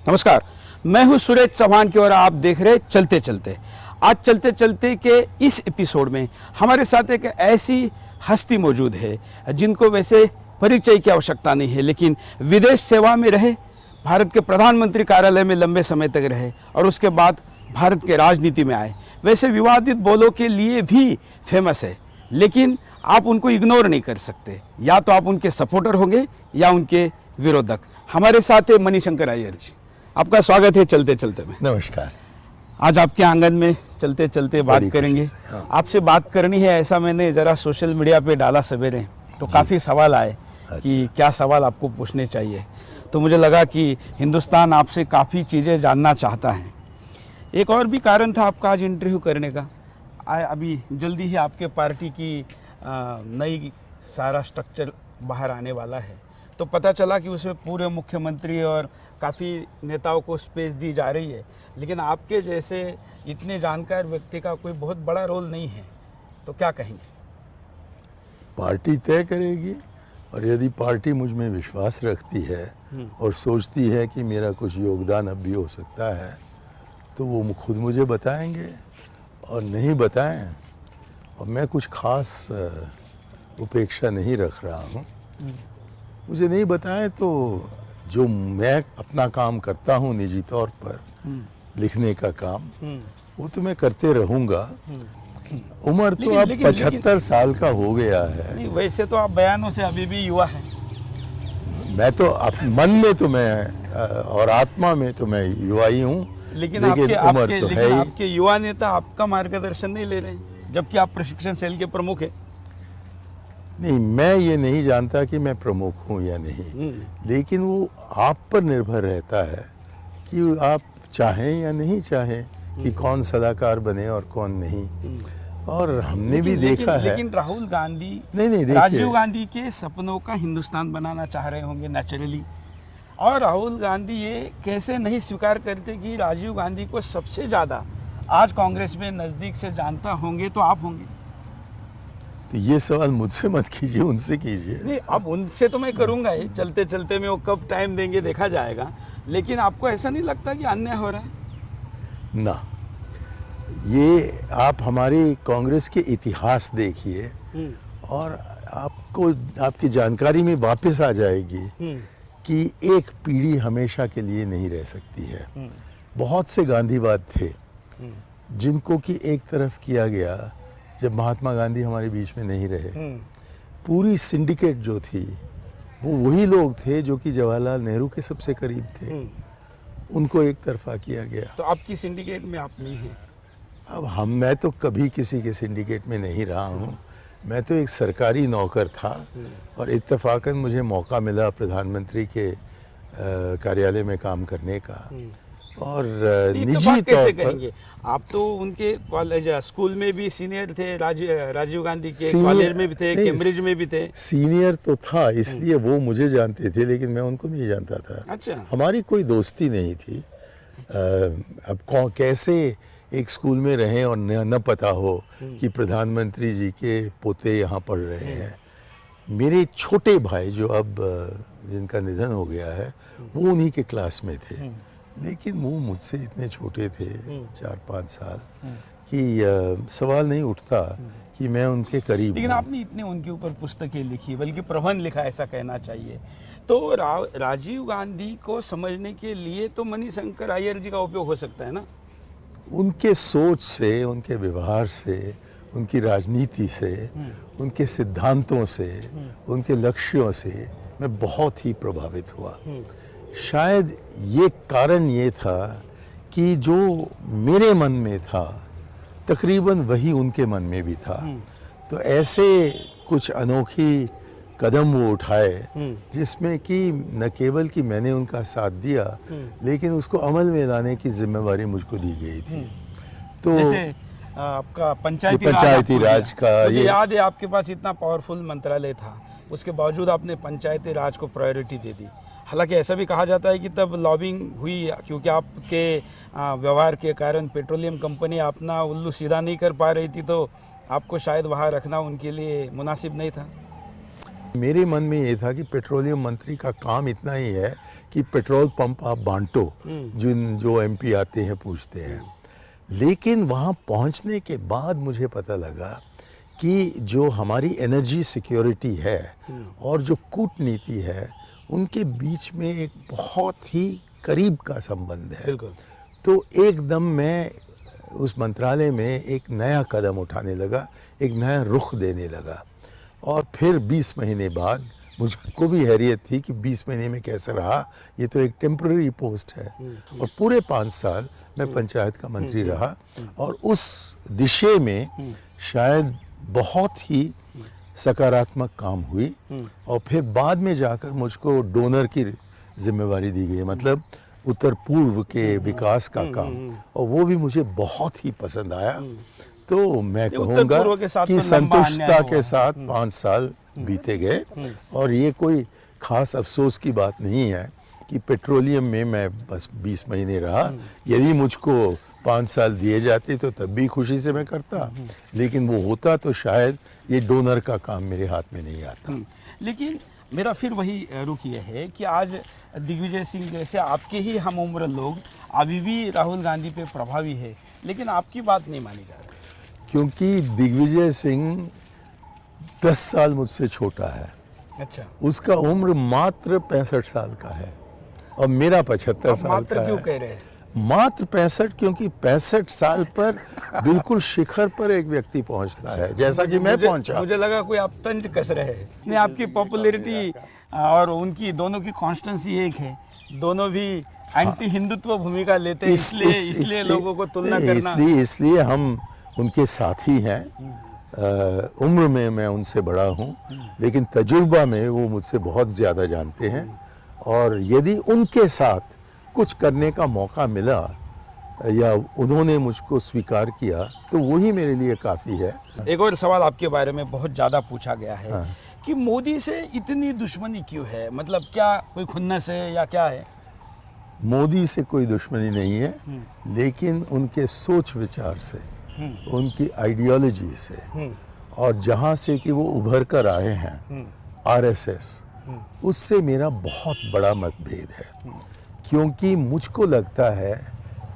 नमस्कार, मैं हूं सुरेश चौहान की और आप देख रहे चलते चलते। आज चलते चलते के इस एपिसोड में हमारे साथ एक ऐसी हस्ती मौजूद है जिनको वैसे परिचय की आवश्यकता नहीं है, लेकिन विदेश सेवा में रहे, भारत के प्रधानमंत्री कार्यालय में लंबे समय तक रहे और उसके बाद भारत के राजनीति में आए। वैसे विवादित बोलों के लिए भी फेमस है, लेकिन आप उनको इग्नोर नहीं कर सकते। या तो आप उनके सपोर्टर होंगे या उनके विरोधक। हमारे साथ है मणिशंकर अय्यर जी, आपका स्वागत है चलते चलते में। नमस्कार। आज आपके आंगन में चलते चलते बात करेंगे। हाँ। आपसे बात करनी है, ऐसा मैंने ज़रा सोशल मीडिया पे डाला सवेरे, तो काफ़ी सवाल आए कि क्या सवाल आपको पूछने चाहिए। तो मुझे लगा कि हिंदुस्तान आपसे काफ़ी चीज़ें जानना चाहता है। एक और भी कारण था आपका आज इंटरव्यू करने का। अभी जल्दी ही आपके पार्टी की नई सारा स्ट्रक्चर बाहर आने वाला है, तो पता चला कि उसमें पूरे मुख्यमंत्री और काफ़ी नेताओं को स्पेस दी जा रही है, लेकिन आपके जैसे इतने जानकार व्यक्ति का कोई बहुत बड़ा रोल नहीं है, तो क्या कहेंगे? पार्टी तय करेगी, और यदि पार्टी मुझ में विश्वास रखती है और सोचती है कि मेरा कुछ योगदान अब भी हो सकता है, तो वो खुद मुझे बताएंगे, और नहीं बताएं और मैं कुछ खास उपेक्षा नहीं रख रहा हूँ। मुझे नहीं बताएं तो जो मैं अपना काम करता हूँ निजी तौर पर, लिखने का काम, वो तो मैं करते रहूँगा। उम्र तो अब 75 साल का हो गया है। नहीं, वैसे तो आप बयानों से अभी भी युवा हैं। मैं तो मन में तो मैं और आत्मा में तो मैं युवा ही हूँ, लेकिन आपके युवा नेता आपका मार्गदर्शन नहीं ले रहे हैं, जबकि आप प्रशिक्षण सेल के प्रमुख हैं। नहीं, मैं ये नहीं जानता कि मैं प्रमुख हूँ या नहीं, लेकिन वो आप पर निर्भर रहता है कि आप चाहें या नहीं चाहें कि कौन सलाहकार बने और कौन नहीं। और हमने भी देखा है। लेकिन राहुल गांधी नहीं राजीव गांधी के सपनों का हिंदुस्तान बनाना चाह रहे होंगे नेचुरली, और राहुल गांधी ये कैसे नहीं स्वीकार करते कि राजीव गांधी को सबसे ज़्यादा आज कांग्रेस में नज़दीक से जानता होंगे तो आप होंगे। तो ये सवाल मुझसे मत कीजिए, उनसे कीजिए। नहीं, अब उनसे तो मैं करूँगा ही, चलते चलते में वो कब टाइम देंगे देखा जाएगा, लेकिन आपको ऐसा नहीं लगता कि अन्याय हो रहा है? ना, ये आप हमारी कांग्रेस के इतिहास देखिए और आपको आपकी जानकारी में वापस आ जाएगी कि एक पीढ़ी हमेशा के लिए नहीं रह सकती है। बहुत से गांधीवाद थे जिनको कि एक तरफ किया गया जब महात्मा गांधी हमारे बीच में नहीं रहे। पूरी सिंडिकेट जो थी वो वही लोग थे जो कि जवाहरलाल नेहरू के सबसे करीब थे, उनको एक तरफा किया गया। तो आपकी सिंडिकेट में आप नहीं हैं। अब मैं तो कभी किसी के सिंडिकेट में नहीं रहा हूँ। मैं तो एक सरकारी नौकर था और इत्तेफाकन मुझे मौका मिला प्रधानमंत्री के कार्यालय में काम करने का। और निजी तौर पर आप तो उनके कॉलेज स्कूल में भी सीनियर थे, राजीव गांधी के कॉलेज में भी थे, कैम्ब्रिज में भी थे। सीनियर तो था, इसलिए वो मुझे जानते थे, लेकिन मैं उनको नहीं जानता था। अच्छा। हमारी कोई दोस्ती नहीं थी। अब कैसे एक स्कूल में रहें और न पता हो कि प्रधानमंत्री जी के पोते यहाँ पढ़ रहे हैं। मेरे छोटे भाई जो अब जिनका निधन हो गया है, वो उन्हीं के क्लास में थे, लेकिन वो मुझसे इतने छोटे थे, 4-5 साल, कि सवाल नहीं उठता कि मैं उनके करीब। लेकिन आपने इतने उनके ऊपर पुस्तकें लिखी, बल्कि प्रबंध लिखा, ऐसा कहना चाहिए। तो राजीव गांधी को समझने के लिए तो मणिशंकर अय्यर जी का उपयोग हो सकता है ना? उनके सोच से, उनके व्यवहार से, उनकी राजनीति से, उनके सिद्धांतों से, उनके लक्ष्यों से मैं बहुत ही प्रभावित हुआ। शायद ये कारण ये था कि जो मेरे मन में था तकरीबन वही उनके मन में भी था। तो ऐसे कुछ अनोखी कदम वो उठाए जिसमें कि न केवल कि मैंने उनका साथ दिया, लेकिन उसको अमल में लाने की जिम्मेवारी मुझको दी गई थी। तो जैसे आपका पंचायती राज का, मुझे याद है आपके पास इतना पावरफुल मंत्रालय था, उसके बावजूद आपने पंचायती राज को प्रायोरिटी दे दी। हालांकि ऐसा भी कहा जाता है कि तब लॉबिंग हुई, क्योंकि आपके व्यवहार के कारण पेट्रोलियम कंपनी अपना उल्लू सीधा नहीं कर पा रही थी, तो आपको शायद वहाँ रखना उनके लिए मुनासिब नहीं था। मेरे मन में ये था कि पेट्रोलियम मंत्री का काम इतना ही है कि पेट्रोल पंप आप बांटो, जो एमपी आते हैं पूछते हैं। लेकिन वहाँ पहुँचने के बाद मुझे पता लगा कि जो हमारी एनर्जी सिक्योरिटी है और जो कूटनीति है, उनके बीच में एक बहुत ही करीब का संबंध है। बिल्कुल। तो एकदम मैं उस मंत्रालय में एक नया कदम उठाने लगा, एक नया रुख देने लगा। और फिर 20 महीने बाद मुझको भी हैरियत थी कि 20 महीने में कैसे रहा, ये तो एक टेम्पररी पोस्ट है। और पूरे 5 साल मैं पंचायत का मंत्री रहा और उस दिशा में शायद बहुत ही सकारात्मक काम हुई। और फिर बाद में जाकर मुझको डोनर की जिम्मेवारी दी गई, मतलब उत्तर पूर्व के विकास का काम, और वो भी मुझे बहुत ही पसंद आया। तो मैं कहूँगा कि संतुष्टता के साथ 5 साल बीते गए। और ये कोई खास अफसोस की बात नहीं है कि पेट्रोलियम में मैं बस 20 महीने रहा। यदि मुझको 5 साल दिए जाते तो तब भी खुशी से मैं करता, लेकिन वो होता तो शायद ये डोनर का काम मेरे हाथ में नहीं आता। लेकिन मेरा फिर वही रुख ये है कि आज दिग्विजय सिंह जैसे आपके ही हम उम्र लोग अभी भी राहुल गांधी पे प्रभावी है, लेकिन आपकी बात नहीं मानी जा रही। क्योंकि दिग्विजय सिंह 10 साल मुझसे छोटा है। अच्छा। उसका उम्र मात्र 65 साल का है और मेरा 75 साल मात्र का क्यों है। कह रहे हैं? मात्र 65, क्योंकि 65 साल पर बिल्कुल शिखर पर एक व्यक्ति पहुंचता है, जैसा कि मैं पहुंचा। मुझे लगा कोई आप तंज कस रहे हैं। नहीं, आपकी पॉपुलैरिटी और उनकी दोनों की कॉन्स्टेंसी एक है, दोनों भी एंटी हिंदुत्व भूमिका लेते हैं, इसलिए लोगों को तुलना करना। इसलिए हम उनके साथी हैं। उम्र में मैं उनसे बड़ा हूँ, लेकिन तजुर्बा में वो मुझसे बहुत ज़्यादा जानते हैं। और यदि उनके साथ कुछ करने का मौका मिला या उन्होंने मुझको स्वीकार किया तो वही मेरे लिए काफ़ी है। एक और सवाल आपके बारे में बहुत ज़्यादा पूछा गया है कि मोदी से इतनी दुश्मनी क्यों है? मतलब क्या कोई खुन्नस है या क्या है? मोदी से कोई दुश्मनी नहीं है, लेकिन उनके सोच विचार से, उनकी आइडियोलॉजी से, और जहाँ से कि वो उभर कर आए हैं आरएसएस, उससे मेरा बहुत बड़ा मतभेद है। क्योंकि मुझको लगता है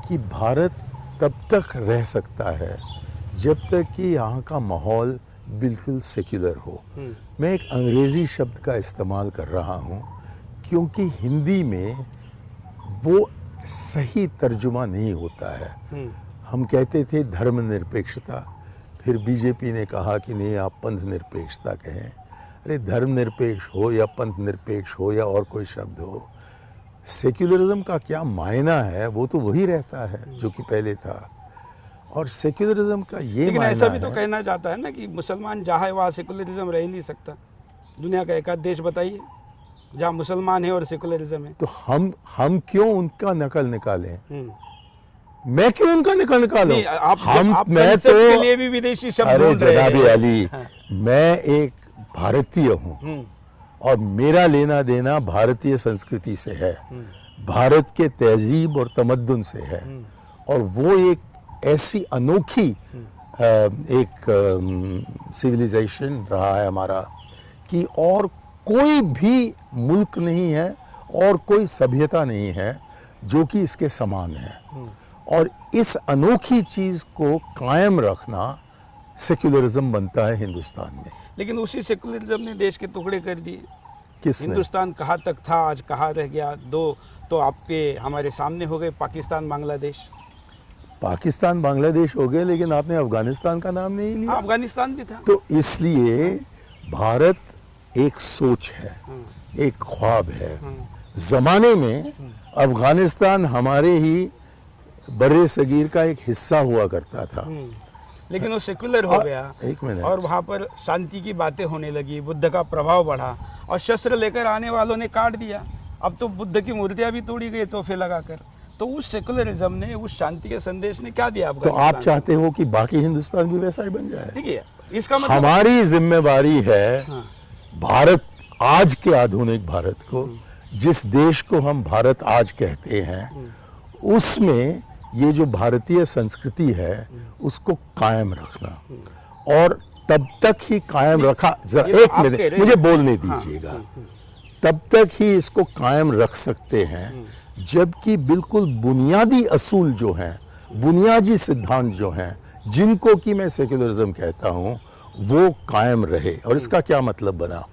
कि भारत तब तक रह सकता है जब तक कि यहाँ का माहौल बिल्कुल सेक्युलर हो। मैं एक अंग्रेज़ी शब्द का इस्तेमाल कर रहा हूँ क्योंकि हिंदी में वो सही तर्जुमा नहीं होता है। हम कहते थे धर्मनिरपेक्षता, फिर बीजेपी ने कहा कि नहीं आप पंथ निरपेक्षता कहें। अरे धर्मनिरपेक्ष हो या पंथ निरपेक्ष हो या और कोई शब्द हो, सेक्युलरिज्म का क्या मायना है? वो तो वही रहता है जो कि पहले था। और सेक्युलरिज्म का ये लेकिन मायना ऐसा भी तो है, कहना चाहता है ना कि मुसलमान जहाँ है वहाँ सेक्युलरिज्म रह ही नहीं सकता। दुनिया का एक आध देश बताइए जहाँ मुसलमान है और सेक्युलरिज्म है। तो हम क्यों उनका नकल निकालें? मैं क्यों उनका नकल निकालूं? आप मैं तो के लिए भी विदेशी शब्द अरे ढूंढ रहे हैं। जनाबी अली, मैं एक भारतीय हूँ और मेरा लेना देना भारतीय संस्कृति से है, भारत के तहजीब और तमद्दुन से है। और वो एक ऐसी अनोखी एक सिविलाइजेशन रहा है हमारा कि और कोई भी मुल्क नहीं है और कोई सभ्यता नहीं है जो कि इसके समान है। और इस अनोखी चीज़ को कायम रखना सेक्युलरिज्म बनता है हिंदुस्तान में। लेकिन उसी सेक्युलरिज्म ने देश के टुकड़े कर दिए। किसने? हिंदुस्तान कहाँ तक था, आज कहाँ रह गया? दो तो आपके हमारे सामने हो गए, पाकिस्तान बांग्लादेश। पाकिस्तान बांग्लादेश हो गए, लेकिन आपने अफगानिस्तान का नाम नहीं लिया। अफगानिस्तान भी था। तो इसलिए भारत एक सोच है, एक ख्वाब है। जमाने में अफगानिस्तान हमारे ही बर्रे सगीर का एक हिस्सा हुआ करता था, लेकिन वो सेक्युलर हो गया। एक मिनट। और वहाँ पर शांति की बातें होने लगी, बुद्ध का प्रभाव बढ़ा और शस्त्र लेकर आने वालों ने काट दिया। अब तो बुद्ध की मूर्तियां भी तोड़ी गई तोहफे लगाकर। तो उस सेक्युलरिज्म ने, उस शांति के संदेश ने क्या दिया? तो आप चाहते हो कि बाकी हिंदुस्तान भी वैसा ही बन जाए? देखिए, इसका मतलब हमारी जिम्मेवारी है भारत, आज के आधुनिक भारत को, जिस देश को हम भारत आज कहते हैं, उसमें ये जो भारतीय संस्कृति है उसको कायम रखना और तब तक ही कायम रखा, जरा ये एक आप कह मिनट रहे मुझे हैं। बोलने दीजिएगा, तब तक ही इसको कायम रख सकते हैं जबकि बिल्कुल बुनियादी असूल जो हैं, बुनियादी सिद्धांत जो हैं, जिनको कि मैं सेक्युलरिज्म कहता हूं, वो कायम रहे। और इसका क्या मतलब बना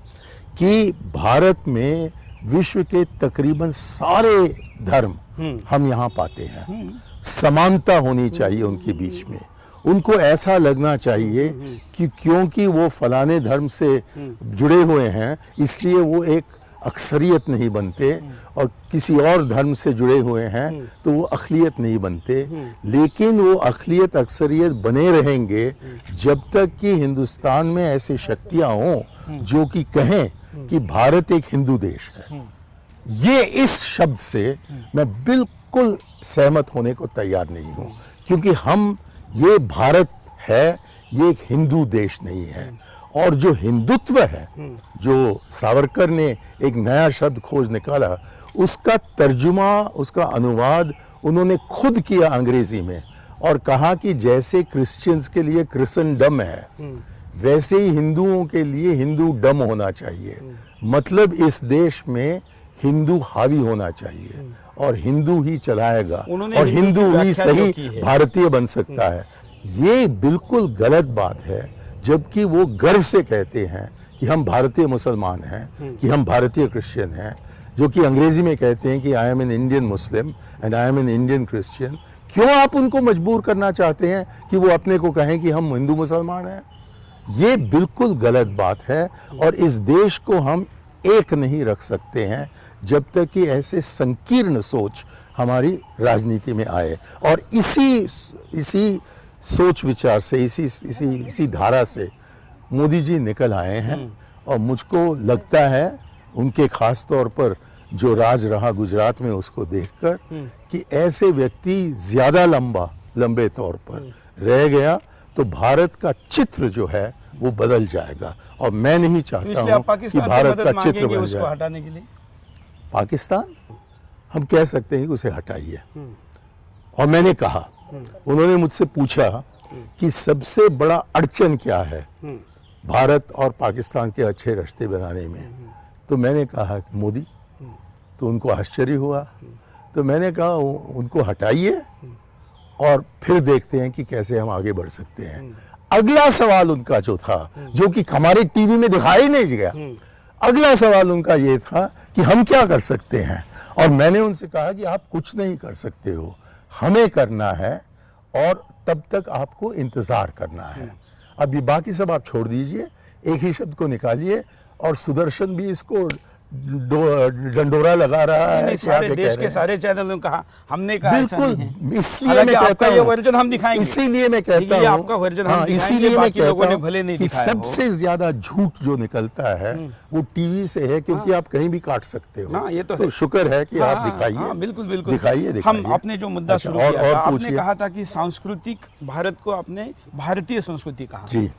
कि भारत में विश्व के तकरीबन सारे धर्म हम यहाँ पाते हैं। समानता होनी चाहिए उनके बीच में। उनको ऐसा लगना चाहिए कि क्योंकि वो फलाने धर्म से जुड़े हुए हैं इसलिए वो एक अक्सरियत नहीं बनते, और किसी और धर्म से जुड़े हुए हैं तो वो अक़लियत नहीं बनते। लेकिन वो अक़लियत अक्सरियत बने रहेंगे जब तक कि हिंदुस्तान में ऐसी शक्तियां हों जो कि कहें कि भारत एक हिंदू देश है। ये इस शब्द से मैं बिल्कुल सहमत होने को तैयार नहीं हूं, क्योंकि हम ये भारत है, ये एक हिंदू देश नहीं है। और जो हिंदुत्व है, जो सावरकर ने एक नया शब्द खोज निकाला, उसका तर्जुमा, उसका अनुवाद उन्होंने खुद किया अंग्रेजी में, और कहा कि जैसे क्रिश्चियंस के लिए क्रिसनडम है वैसे ही हिंदुओं के लिए हिंदू डम होना चाहिए। मतलब इस देश में हिंदू हावी होना चाहिए और हिंदू ही चलाएगा और हिंदू ही सही भारतीय बन सकता है। ये बिल्कुल गलत बात है, जबकि वो गर्व से कहते हैं कि हम भारतीय मुसलमान हैं, कि हम भारतीय क्रिश्चियन हैं, जो कि अंग्रेजी में कहते हैं कि I am an Indian Muslim and I am an Indian Christian. क्यों आप उनको मजबूर करना चाहते हैं कि वो अपने को कहें कि हम हिंदू मुसलमान हैं? ये बिल्कुल गलत बात है, और इस देश को हम एक नहीं रख सकते हैं जब तक कि ऐसे संकीर्ण सोच हमारी राजनीति में आए। और इसी सोच विचार से, इसी धारा से मोदी जी निकल आए हैं। और मुझको लगता है उनके खास तौर पर जो राज रहा गुजरात में उसको देखकर कि ऐसे व्यक्ति ज्यादा लंबे तौर पर रह गया तो भारत का चित्र जो है वो बदल जाएगा। और मैं नहीं चाहता हूं कि भारत का चित्र बदल जाए। हटाने के लिए पाकिस्तान हम कह सकते हैं कि उसे हटाइए। और मैंने कहा, उन्होंने मुझसे पूछा कि सबसे बड़ा अड़चन क्या है भारत और पाकिस्तान के अच्छे रिश्ते बनाने में, तो मैंने कहा मोदी। तो उनको आश्चर्य हुआ। तो मैंने कहा उनको हटाइए और फिर देखते हैं कि कैसे हम आगे बढ़ सकते हैं। अगला सवाल उनका जो था, जो कि हमारे टीवी में दिखाई नहीं गया, अगला सवाल उनका ये था कि हम क्या कर सकते हैं। और मैंने उनसे कहा कि आप कुछ नहीं कर सकते हो, हमें करना है और तब तक आपको इंतजार करना है। अब ये बाकी सब आप छोड़ दीजिए, एक ही शब्द को निकालिए। और सुदर्शन भी इसको डंडोरा लगा रहा है। सारे देश के सारे चैनलों ने कहा, हमने कहा बिल्कुल, इसलिए मैं कहता हूं, वर्जन हम दिखाएंगे, इसीलिए मैं कहता हूं, आपका वर्जन हम इसीलिए मैं कहता हूं भले नहीं कि सबसे ज्यादा झूठ जो निकलता है वो टीवी से है, क्योंकि आप कहीं भी काट सकते हो। ये तो शुक्र है कि आप दिखाइए। बिल्कुल बिल्कुल दिखाइए। हम आपने जो मुद्दा शुरू किया था, आपने कहा था कि सांस्कृतिक भारत को आपने भारतीय संस्कृति कहा जी,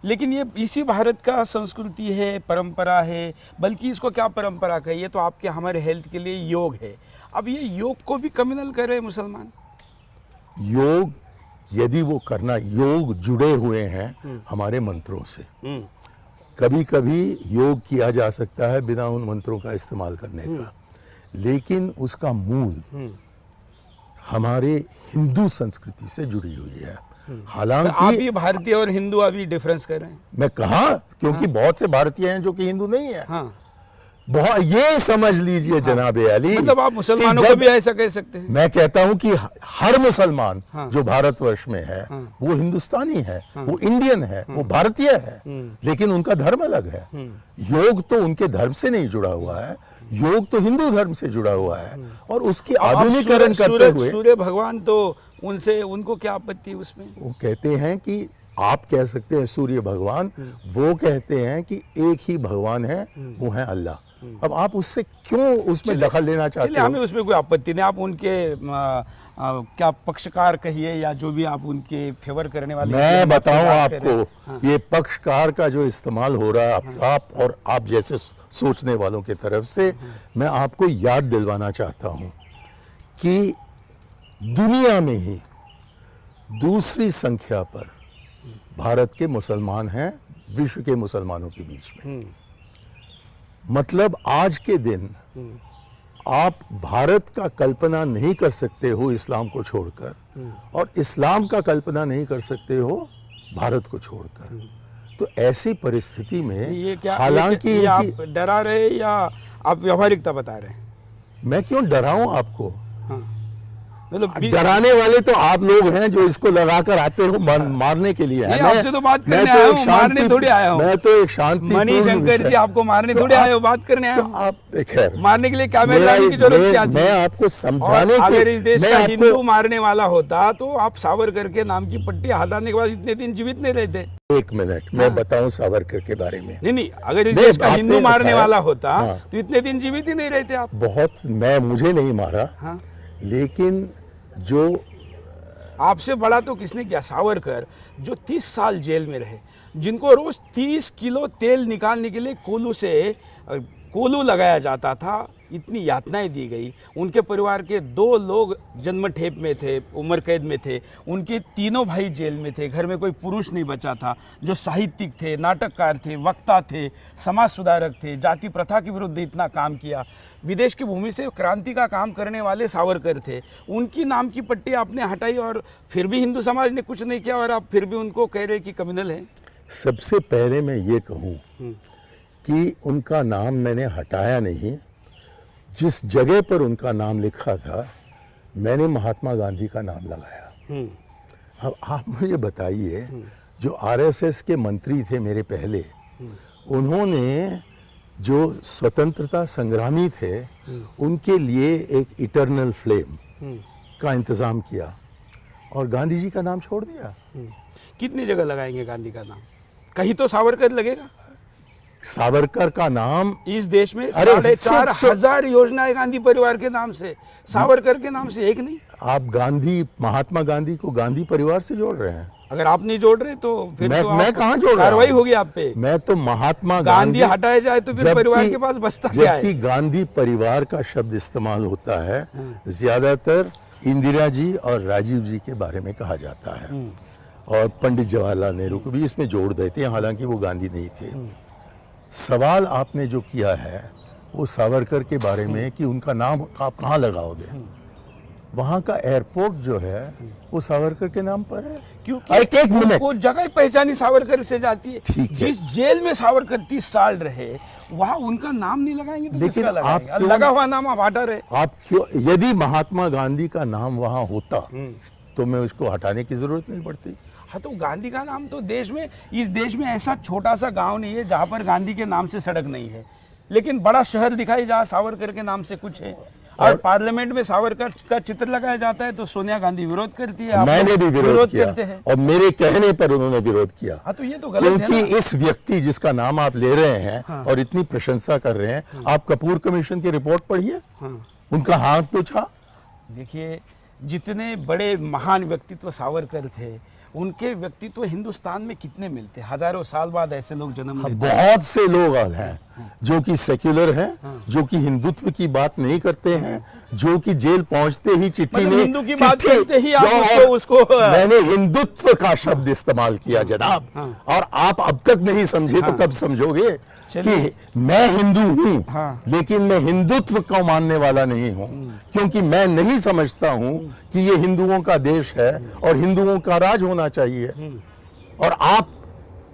लेकिन ये इसी भारत का संस्कृति है, परंपरा है, बल्कि इसको क्या परंपरा कहिए, ये तो आपके हमारे हेल्थ के लिए योग है। अब ये योग को भी कम्युनल कर रहे हैं मुसलमान। योग यदि वो करना, योग जुड़े हुए हैं हमारे मंत्रों से। कभी कभी योग किया जा सकता है बिना उन मंत्रों का इस्तेमाल करने का, लेकिन उसका मूल हमारे हिंदू संस्कृति से जुड़ी हुई है। हालांकि आप ही भारतीय और हिंदू अभी डिफरेंस कर रहे हैं। मैं कहा, क्योंकि बहुत से भारतीय हैं जो कि हिंदू नहीं है। बहुत, ये समझ लीजिए जनाब अली, मतलब आप मुसलमानों को भी ऐसा कह सकते हैं। मैं कहता हूं कि हर मुसलमान जो भारतवर्ष में है वो हिंदुस्तानी है, वो इंडियन है, वो भारतीय है, लेकिन उनका धर्म अलग है। योग तो उनके धर्म से नहीं जुड़ा हुआ है, योग तो हिंदू धर्म से जुड़ा हुआ है। और उसकी आधुनिकीकरण करते हुए सूर्य भगवान, तो उनको क्या आपत्ति उसमें? वो कहते हैं कि आप कह सकते हैं सूर्य भगवान, वो कहते हैं कि एक ही भगवान है, वो है अल्लाह। अब आप उससे क्यों उसमें दखल लेना चाहते हो? हमें उसमें कोई आपत्ति नहीं। आप उनके क्या पक्षकार कहिए या जो भी आप उनके फेवर करने वाले, मैं बताऊं आपको, ये पक्षकार का जो इस्तेमाल हो रहा है आप और आप जैसे सोचने वालों की तरफ से, मैं आपको याद दिलवाना चाहता हूं कि दुनिया में ही दूसरी संख्या पर भारत के मुसलमान हैं विश्व के मुसलमानों के बीच में। मतलब आज के दिन आप भारत का कल्पना नहीं कर सकते हो इस्लाम को छोड़कर, और इस्लाम का कल्पना नहीं कर सकते हो भारत को छोड़कर। तो ऐसी परिस्थिति में ये क्या, हालांकि ये आप डरा रहे या आप व्यवहारिकता बता रहे हैं? मैं क्यों डराऊं आपको? हाँ, मतलब डराने वाले तो आप लोग हैं जो इसको लगाकर आते हो मारने के लिए। नहीं, आपसे तो बात करने आया हूँ, मारने थोड़ी आया हूँ। मैं तो एक शांति मणिशंकर जी आपको मारने थोड़ी आए हो, बात करने आए हो। आप खैर मारने के लिए क्या मेहरबानी की जरूरत क्या थी? मैं आपको समझाने के, अगर इस देश का हिंदू मारने वाला होता तो आप सावरकर के नाम की पट्टी हटाने के बाद इतने दिन जीवित नहीं रहते। एक मिनट मैं बताऊं सावरकर के बारे में। नहीं, अगर इस देश का हिंदू मारने वाला होता तो इतने दिन जीवित ही नहीं रहते आप। बहुत, मुझे नहीं मारा, लेकिन जो आपसे बड़ा तो किसने किया? सावरकर, जो 30 साल जेल में रहे, जिनको रोज 30 किलो तेल निकालने के लिए कोलू लगाया जाता था, इतनी यातनाएं दी गई। उनके परिवार के 2 लोग जन्मठेप में थे, उम्र कैद में थे, उनके तीनों भाई जेल में थे, घर में कोई पुरुष नहीं बचा था। जो साहित्यिक थे, नाटककार थे, वक्ता थे, समाज सुधारक थे, जाति प्रथा के विरुद्ध इतना काम किया, विदेश की भूमि से क्रांति का काम करने वाले सावरकर थे। उनकी नाम की पट्टी आपने हटाई और फिर भी हिंदू समाज ने कुछ नहीं किया, और आप फिर भी उनको कह रहे कि कम्युनल है। सबसे पहले मैं ये कहूँ कि उनका नाम मैंने हटाया नहीं। जिस जगह पर उनका नाम लिखा था मैंने महात्मा गांधी का नाम लगाया। अब आप मुझे बताइए, जो आरएसएस के मंत्री थे मेरे पहले, उन्होंने जो स्वतंत्रता संग्रामी थे उनके लिए एक इटर्नल फ्लेम का इंतजाम किया और गांधी जी का नाम छोड़ दिया। कितनी जगह लगाएंगे गांधी का नाम? कहीं तो सावरकर लगेगा। सावरकर का नाम इस देश में 4,500 योजनाएं गांधी परिवार के नाम से, सावरकर के नाम से एक नहीं। आप महात्मा गांधी को गांधी परिवार से जोड़ रहे हैं। अगर आप नहीं जोड़ रहे तो फिर मैं कहाँ जोड़ रहा हूँ? कार्रवाई होगी आप पे। मैं तो महात्मा गांधी हटाया जाए तो फिर परिवार के पास बचता क्या है? जबकि गांधी परिवार का शब्द इस्तेमाल होता है ज्यादातर इंदिरा जी और राजीव जी के बारे में कहा जाता है, और पंडित जवाहरलाल नेहरू को भी इसमें जोड़ देते हैं, हालांकि वो गांधी नहीं थे। सवाल आपने जो किया है वो सावरकर के बारे में कि उनका नाम आप कहाँ लगाओगे। वहाँ का एयरपोर्ट जो है वो सावरकर के नाम पर है। क्योंकि एक मिनट, वो जगह पहचानी सावरकर से जाती है। ठीक है। जिस जेल में सावरकर 30 साल रहे वहाँ उनका नाम नहीं लगाएंगे तो लेकिन किसका लगाएंगे? आप लगा हुआ नाम आप हटा रहे। आप क्यों? यदि महात्मा गांधी का नाम वहाँ होता तो मैं उसको हटाने की जरूरत नहीं पड़ती। हाँ, तो गांधी का नाम तो इस देश में ऐसा छोटा सा गांव नहीं है जहाँ पर गांधी के नाम से सड़क नहीं है, लेकिन बड़ा शहर दिखाई जहाँ सावरकर के नाम से कुछ है। और पार्लियामेंट में सावरकर का चित्र लगाया जाता है तो सोनिया गांधी विरोध करती है, मैंने भी विरोध किया करते हैं, और मेरे कहने पर उन्होंने विरोध किया। हाँ, तो ये तो गलत है ना? क्योंकि इस व्यक्ति जिसका नाम आप ले रहे हैं और इतनी प्रशंसा कर रहे हैं, आप कपूर कमीशन की रिपोर्ट पढ़िए, उनका हाथ तो छा। देखिए, जितने बड़े महान व्यक्तित्व सावरकर थे, उनके व्यक्तित्व हिंदुस्तान में कितने मिलते हैं? हजारों साल बाद ऐसे लोग जन्म लेते हैं। बहुत से लोग हैं जो कि सेक्युलर हैं, जो कि हिंदुत्व की बात नहीं करते हैं, जो कि जेल पहुंचते ही चिट्ठी मतलब हिंदू की बात करते ही आप उसको मैंने हिंदुत्व का शब्द इस्तेमाल किया जनाब, और आप अब तक नहीं समझे तो कब समझोगे कि मैं हिंदू हूँ, लेकिन मैं हिंदुत्व को मानने वाला नहीं हूँ, क्योंकि मैं नहीं समझता हूँ कि ये हिंदुओं का देश है और हिंदुओं का राज होना चाहिए। और आप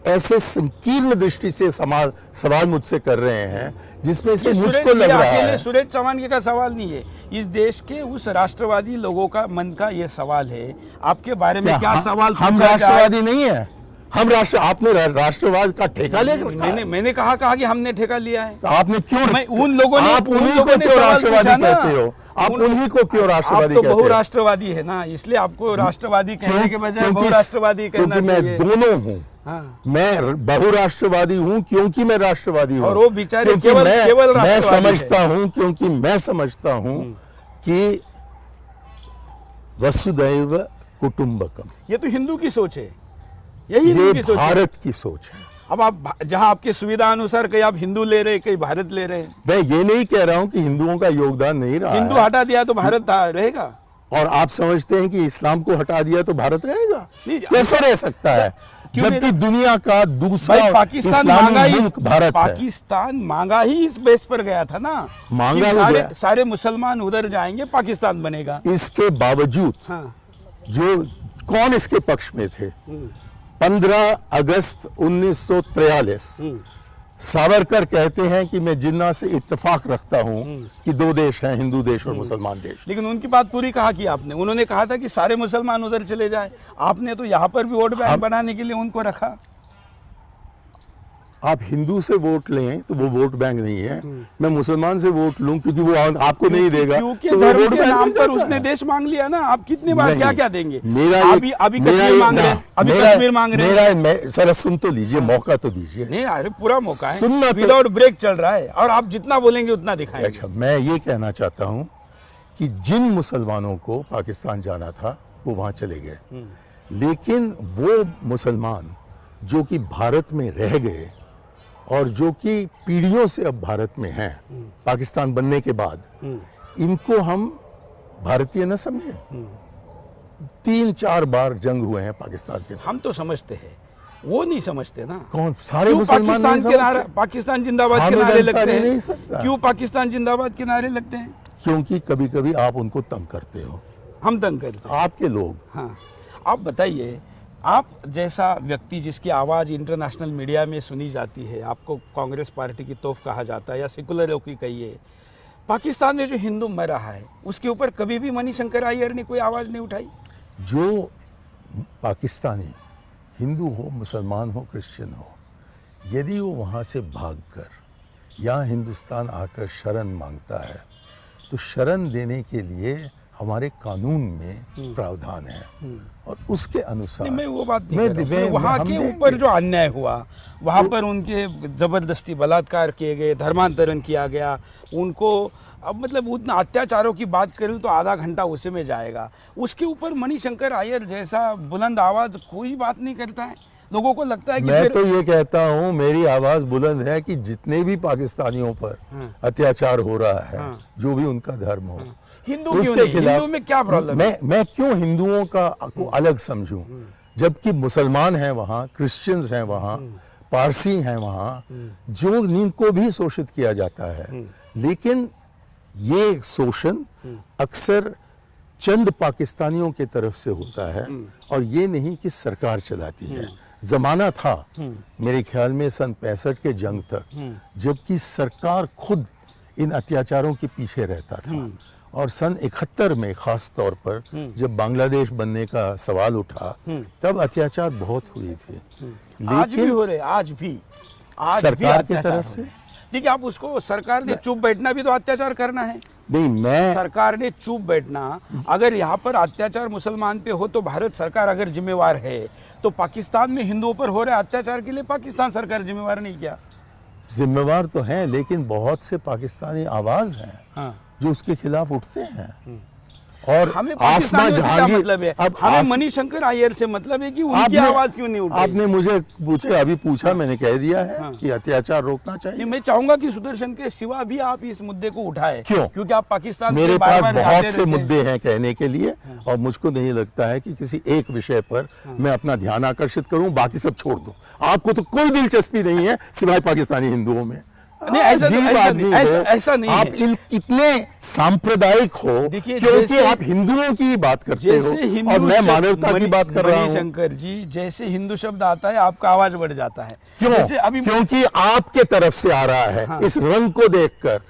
ऐसे संकीर्ण दृष्टि से सवाल मुझसे कर रहे हैं जिसमें से मुझको लग रहा है। सुरेश चौहान का सवाल नहीं है, इस देश के उस राष्ट्रवादी लोगों का मन का ये सवाल है। आपके बारे में क्या सवाल? हम राष्ट्रवादी नहीं है, हम आपने राष्ट्रवाद का ठेका ले। मैंने कहा कि हमने ठेका लिया है। तो आपने क्यों? मैं उन लोगों ने, आप उन्हीं को क्यों राष्ट्रवादी कहते हो? आप उन्हीं को क्यों राष्ट्रवादी कहते हो? आप तो बहुराष्ट्रवादी है ना, इसलिए आपको राष्ट्रवादी कहने के बजाय बहुराष्ट्रवादी कहना चाहिए। मैं दोनों हूँ। मैं बहुराष्ट्रवादी हूँ क्योंकि मैं राष्ट्रवादी हूँ, और वो बेचारे केवल मैं समझता हूँ, क्योंकि मैं समझता हूँ कि वसुदैव कुटुंबकम, ये तो हिंदू की सोच है, यही भारत की सोच है। अब आप जहां आपकी सुविधा अनुसार कहीं आप हिंदू ले रहे, कहीं भारत ले रहे हैं। मैं ये नहीं कह रहा हूं कि हिंदुओं का योगदान नहीं रहा। हिंदू हटा दिया तो भारत रहेगा, और आप समझते हैं कि इस्लाम को हटा दिया तो भारत रहेगा? कैसे रह सकता है? क्यों नहीं जबकि दुनिया का दूसरा भाई पाकिस्तान इस्लामी मांगा ही मुल्क भारत है। पाकिस्तान मांगा ही इस बेस पर गया था ना, मांगा कि ही गया। सारे मुसलमान उधर जाएंगे, पाकिस्तान बनेगा। इसके बावजूद हाँ, जो कौन इसके पक्ष में थे, 15 अगस्त 1943 सावरकर कहते हैं कि मैं जिन्ना से इत्तेफाक रखता हूं कि 2 देश हैं, हिंदू देश और मुसलमान देश। लेकिन उनकी बात पूरी कहा कि आपने, उन्होंने कहा था कि सारे मुसलमान उधर चले जाए, आपने तो यहाँ पर भी वोट बैंक बनाने के लिए उनको रखा। आप हिंदू से वोट लें तो वो वोट बैंक नहीं है, मैं मुसलमान से वोट लूं क्योंकि वो आपको नहीं देगा, क्योंकि तो वो धर्म वोट के बैंक नाम नहीं पर करता उसने है। देश मांग लिया ना। आप कितनी बार नहीं, क्या क्या देंगे? मेरा अभी कश्मीर मांग रहे हैं, अभी कश्मीर मांग रहे हैं। जरा सुन तो लीजिए, मौका तो दीजिए। नहीं, अरे पूरा मौका है, सुनना तो- विदाउट ब्रेक चल रहा है और आप जितना बोलेंगे उतना दिखाएंगे। अच्छा, मैं ये कहना चाहता हूं कि जिन मुसलमानों को पाकिस्तान जाना था वो वहां चले गए, लेकिन वो मुसलमान जो कि भारत में रह गए और जो कि पीढ़ियों से अब भारत में हैं, पाकिस्तान बनने के बाद, इनको हम भारतीय न समझे। 3-4 बार जंग हुए हैं पाकिस्तान के साथ। हम तो समझते हैं, वो नहीं समझते ना। कौन? सारे क्यों मुसलमान पाकिस्तान नहीं के नारे, समझते? पाकिस्तान जिंदाबाद के हामिद नारे लगते अंसारी नहीं हैं? समझता। क्यों पाकिस्तान जिंदाबाद के नारे लगते हैं? क्योंकि कभी कभी आप उनको तंग करते हो, हम तंग करते हैं। आपके लोग। हाँ, आप बताइए, आप जैसा व्यक्ति जिसकी आवाज़ इंटरनेशनल मीडिया में सुनी जाती है, आपको कांग्रेस पार्टी की तोप कहा जाता है या सेकुलरों की कहिए, पाकिस्तान में जो हिंदू मर रहा है उसके ऊपर कभी भी मणिशंकर अय्यर ने कोई आवाज़ नहीं उठाई? जो पाकिस्तानी हिंदू हो, मुसलमान हो, क्रिश्चियन हो, यदि वो वहाँ से भागकर यहाँ हिंदुस्तान आकर शरण मांगता है तो शरण देने के लिए हमारे कानून में प्रावधान है और उसके अनुसार नहीं, मैं वो बात नहीं मैं कर रहा हूं। दिव्यांग- वहाँ हम के देंगे। ऊपर जो अन्याय हुआ, वहाँ पर उनके जबरदस्ती बलात्कार किए गए, धर्मांतरण किया गया उनको, अब मतलब उतना अत्याचारों की बात करूँ तो आधा घंटा उसी में जाएगा। उसके ऊपर मणिशंकर अय्यर जैसा बुलंद आवाज़ कोई बात नहीं करता है। लोगों को लगता है कि मैं तो ये कहता हूँ, मेरी आवाज बुलंद है कि जितने भी पाकिस्तानियों पर अत्याचार हो रहा है, जो भी उनका धर्म हो, हिंदू क्यों नहीं? हिंदू में क्या प्रॉब्लम है? मैं क्यों हिंदुओं को अलग समझूं, जबकि मुसलमान हैं वहाँ, क्रिश्चियंस हैं वहाँ, पारसी हैं वहाँ, जो जिनको भी शोषित किया जाता है। लेकिन ये शोषण अक्सर चंद पाकिस्तानियों के तरफ से होता है और ये नहीं कि सरकार चलाती है। जमाना था मेरे ख्याल में सन 65 के जंग तक, जबकि सरकार खुद इन अत्याचारों के पीछे रहता था। और सन 71 में खास तौर पर जब बांग्लादेश बनने का सवाल उठा, तब अत्याचार बहुत हुए थे। आज भी हो रहे, आज भी सरकार की अत्याचार तरफ हो से रहे। ठीक है, आप उसको, सरकार ने चुप बैठना भी तो अत्याचार करना है। नहीं, मैं सरकार ने चुप बैठना, अगर यहाँ पर अत्याचार मुसलमान पे हो तो भारत सरकार अगर जिम्मेवार है, तो पाकिस्तान में हिंदुओं पर हो रहे अत्याचार के लिए पाकिस्तान सरकार जिम्मेवार नहीं क्या? जिम्मेवार तो हैं, लेकिन बहुत से पाकिस्तानी आवाज हैं हाँ। जो उसके खिलाफ उठते हैं। और हमें आसमा पाकिस्तानियों से क्या जहांगीर, मतलब है? अब हमें मणिशंकर अय्यर से मतलब है कि उनकी आपने- आवाज क्यों नहीं उठी? आपने मुझे अभी पूछा, मैंने कह दिया है कि अत्याचार रोकना चाहिए। नहीं, मैं चाहूंगा कि सुदर्शन के सिवा भी आप इस मुद्दे को उठाएं। क्यों? क्योंकि आप पाकिस्तान मेरे से पास बार-बार बहुत जाते से रहते हैं। मुद्दे हैं कहने के लिए, और मुझको नहीं लगता है कि किसी एक विषय पर मैं अपना ध्यान आकर्षित करूं, बाकी सब छोड़ दूं। आपको तो कोई दिलचस्पी नहीं है सिवाय पाकिस्तानी हिंदुओं में। नहीं, ऐसा अजीब ऐसा आदमी नहीं, हो। ऐसा नहीं आप है। कितने सांप्रदायिक हो, देखिए, क्योंकि जैसे- आप हिंदुओं की बात करते हो जैसे हिंदू और मैं शब्द- मानवता की बात कर रहा हूँ। मणिशंकर जी, जैसे हिंदू शब्द आता है आपका आवाज बढ़ जाता है। क्यों? जैसे अभी क्योंकि आपके तरफ से आ रहा है। इस रंग को देखकर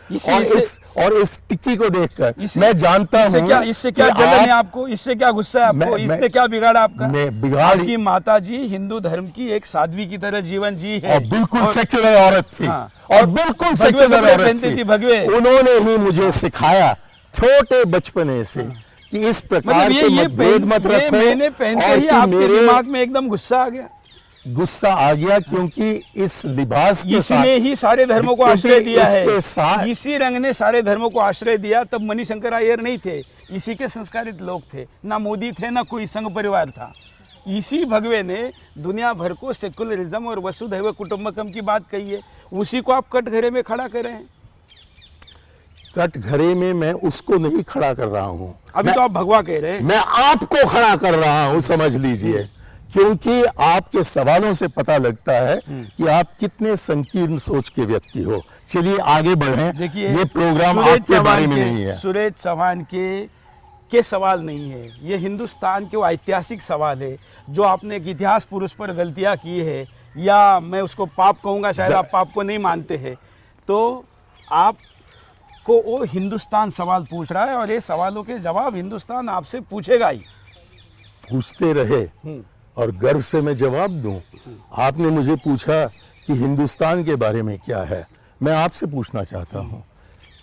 और इस टिक्की को देखकर मैं जानता हूँ इससे क्या कि जलन है आप- आपको? इससे क्या गुस्सा है आपको? इससे क्या बिगाड़ा आपका? आपकी माता जी हिंदू धर्म की एक साध्वी की तरह जीवन जी है और बिल्कुल सेक्युलर औरत थी। हाँ। और बिल्कुल भगवे सेक्युलर कपड़े औरत पहनती थी, भगवे। उन्होंने ही मुझे सिखाया छोटे बचपने से कि इस प्रकार मतलब के मतभेद मत ये रखो। मैंने पहनते और ही कि आपके मेरे दिमाग में एकदम गुस्सा आ गया। गुस्सा आ गया क्योंकि इस लिबास के साथ, इसने ही सारे धर्मों को क्योंकि आश्रय दिया इसके है। साथ- इसी रंग ने सारे धर्मों को आश्रय दिया। तब मणिशंकर अय्यर नहीं थे, इसी के संस्कारित लोग थे। ना मोदी थे, ना कोई संघ परिवार था। इसी भगवे ने दुनिया भर को सेकुलरिज्म और वसुधैव कुटुंबकम की बात कही है। उसी को आप कटघरे में खड़ा कर रहे हैं। कटघरे में मैं उसको नहीं खड़ा कर रहा हूँ, अभी तो आप भगवा कह रहे हैं। मैं आपको खड़ा कर रहा हूँ। समझ लीजिए क्योंकि आपके सवालों से पता लगता है कि आप कितने संकीर्ण सोच के व्यक्ति हो। चलिए आगे बढ़ें। देखिए, ये प्रोग्राम सुरेश आपके बारे में चौहान नहीं है। सुरेश चौहान के सवाल नहीं है, ये हिंदुस्तान के वो ऐतिहासिक सवाल है जो आपने एक इतिहास पुरुष पर गलतियां की है, या मैं उसको पाप कहूँगा, शायद आप पाप को नहीं मानते हैं, तो आपको वो हिंदुस्तान सवाल पूछ रहा है और ये सवालों के जवाब हिंदुस्तान आपसे पूछेगा ही। पूछते रहे और गर्व से मैं जवाब दूं। आपने मुझे पूछा कि हिंदुस्तान के बारे में क्या है, मैं आपसे पूछना चाहता हूं,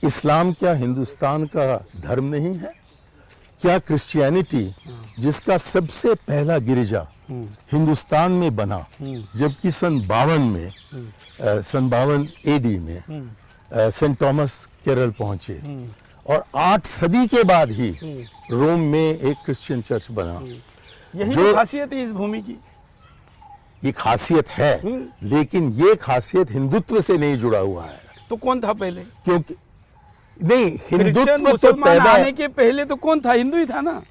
इस्लाम क्या हिंदुस्तान का धर्म नहीं है? क्या क्रिश्चियनिटी, जिसका सबसे पहला गिरजा हिंदुस्तान में बना, जबकि सन 52 एडी में सेंट थॉमस केरल पहुंचे और 8 सदी के बाद ही रोम में एक क्रिश्चियन चर्च बना। यही तो खासियत है इस भूमि की। ये खासियत है, लेकिन ये खासियत हिंदुत्व से नहीं जुड़ा हुआ है। तो कौन था पहले? क्योंकि नहीं, हिंदुत्व तो मुसलमान पैदा आने के पहले तो कौन था? हिंदू ही था ना।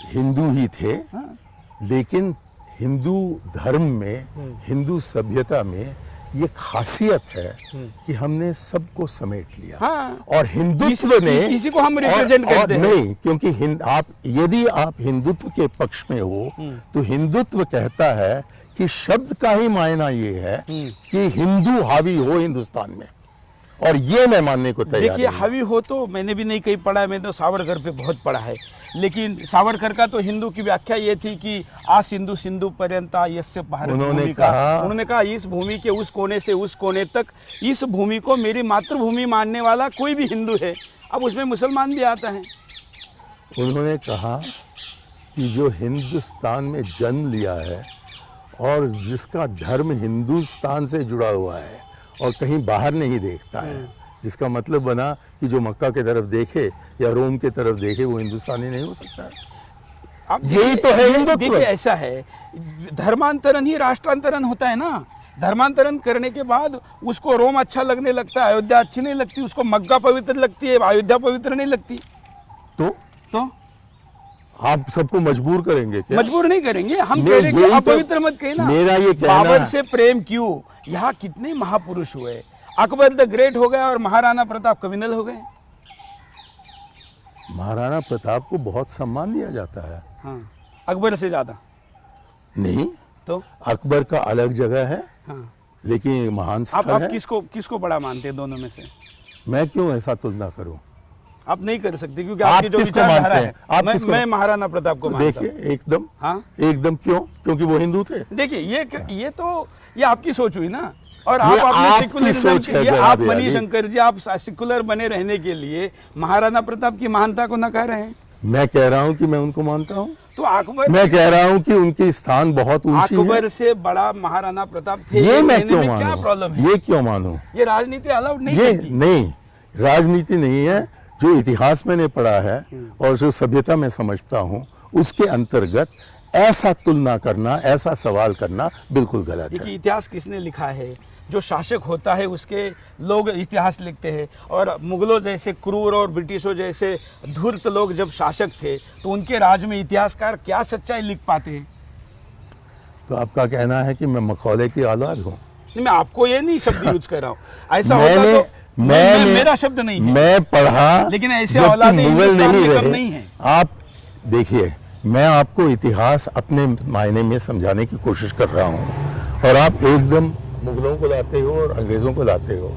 हिंदू ही थे, लेकिन हिंदू धर्म में, हिंदू सभ्यता में ये खासियत है कि हमने सबको समेट लिया। हाँ। और हिंदुत्व ने इसी को हम रिप्रेजेंट करते हैं। नहीं, क्योंकि यदि आप हिंदुत्व के पक्ष में हो तो हिंदुत्व कहता है कि शब्द का ही मायना ये है कि हिंदू हावी हो हिंदुस्तान में, और ये मैं मानने को तैयार देखिए, नहीं। हावी हो तो मैंने भी नहीं कहीं पढ़ा है, मैंने तो सावरकर पे बहुत पढ़ा है, लेकिन सावरकर का तो हिंदू की व्याख्या ये थी कि आ सिंधु सिंधु पर्यंता यस्य भारत भूमि का। उन्होंने कहा इस भूमि के उस कोने से उस कोने तक इस भूमि को मेरी मातृभूमि मानने वाला कोई भी हिंदू है। अब उसमें मुसलमान भी आता है। उन्होंने कहा कि जो हिंदुस्तान में जन्म लिया है और जिसका धर्म हिंदुस्तान से जुड़ा हुआ है और कहीं बाहर नहीं देखता है, जिसका मतलब बना कि जो मक्का की तरफ देखे या रोम की तरफ देखे वो हिंदुस्तानी नहीं हो सकता है। अब यही तो है हिंदुत्व। देखिए, ऐसा है, धर्मांतरण ही राष्ट्रांतरण होता है ना। धर्मांतरण करने के बाद उसको रोम अच्छा लगने लगता है, अयोध्या अच्छी नहीं लगती, उसको मक्का पवित्र लगती है, अयोध्या पवित्र नहीं लगती। तो आप सबको मजबूर करेंगे क्या? मजबूर नहीं करेंगे, हम कह रहे हैं अपवित्र मत कहना। मेरा ये कहना, बाबर से प्रेम क्यों? यहाँ कितने महापुरुष हुए। अकबर द ग्रेट हो गया और महाराणा प्रताप कविनल हो गए। महाराणा प्रताप को बहुत सम्मान दिया जाता है। हाँ, अकबर से ज्यादा नहीं, तो अकबर का अलग जगह है। हाँ, लेकिन महान स्थल आप है। किसको बड़ा मानते हैं दोनों में से? मैं क्यों ऐसा तुलना करूं? आप नहीं कर सकते क्योंकि आप आपकी जो किसको विचारधारा मानते है, हैं? आप किसको? मैं महाराणा प्रताप को मानता हूं। देखिए, एकदम, हाँ, एकदम। क्यों? क्योंकि वो हिंदू थे। देखिए, ये आपकी सोच हुई ना। और ये आप अपने आपकी सेकुलरिज्म सोच के है लिए, जनाब आप यानी। मणिशंकर जी, आप सेकुलर बने रहने के लिए महाराणा प्रताप की महानता को नकार रहे हैं। मैं कह रहा हूं कि मैं उनको मानता हूं। तो अकबर, मैं कह रहा हूं कि उनकी स्थान बहुत ऊंची है। अकबर से बड़ा महाराणा प्रताप थे। ये मैं क्यों क्या मानूं? प्रॉब्लम है? ये क्यों मानूं? ये राजनीति अलाउड नहीं ये करती। नहीं, राजनीति नहीं है। जो इतिहास मैंने पढ़ा है और जो सभ्यता में समझता हूं, उसके अंतर्गत ऐसा तुलना करना, ऐसा सवाल करना बिल्कुल गलत देखिए, है। इतिहास किसने लिखा है? जो शासक होता है उसके लोग इतिहास लिखते हैं। और मुगलों जैसे क्रूर और ब्रिटिशों जैसे धूर्त लोग जब शासक थे तो उनके राज में इतिहासकार क्या सच्चाई लिख पाते हैं? तो आपका कहना है कि मैं मखौले की औलाद हूं? नहीं, मैं आपको ये नहीं शब्द यूज कर रहा हूँ। ऐसा होता तो मेरा शब्द नहीं है। मैं पढ़ा, लेकिन ऐसे जबकि औलादे मुगल हिंदुस्तान नहीं में कम रहे। नहीं है। आप देखिए, मैं आपको इतिहास अपने मायने में समझाने की कोशिश कर रहा हूं और आप एकदम मुगलों को लाते हो और अंग्रेजों को लाते हो।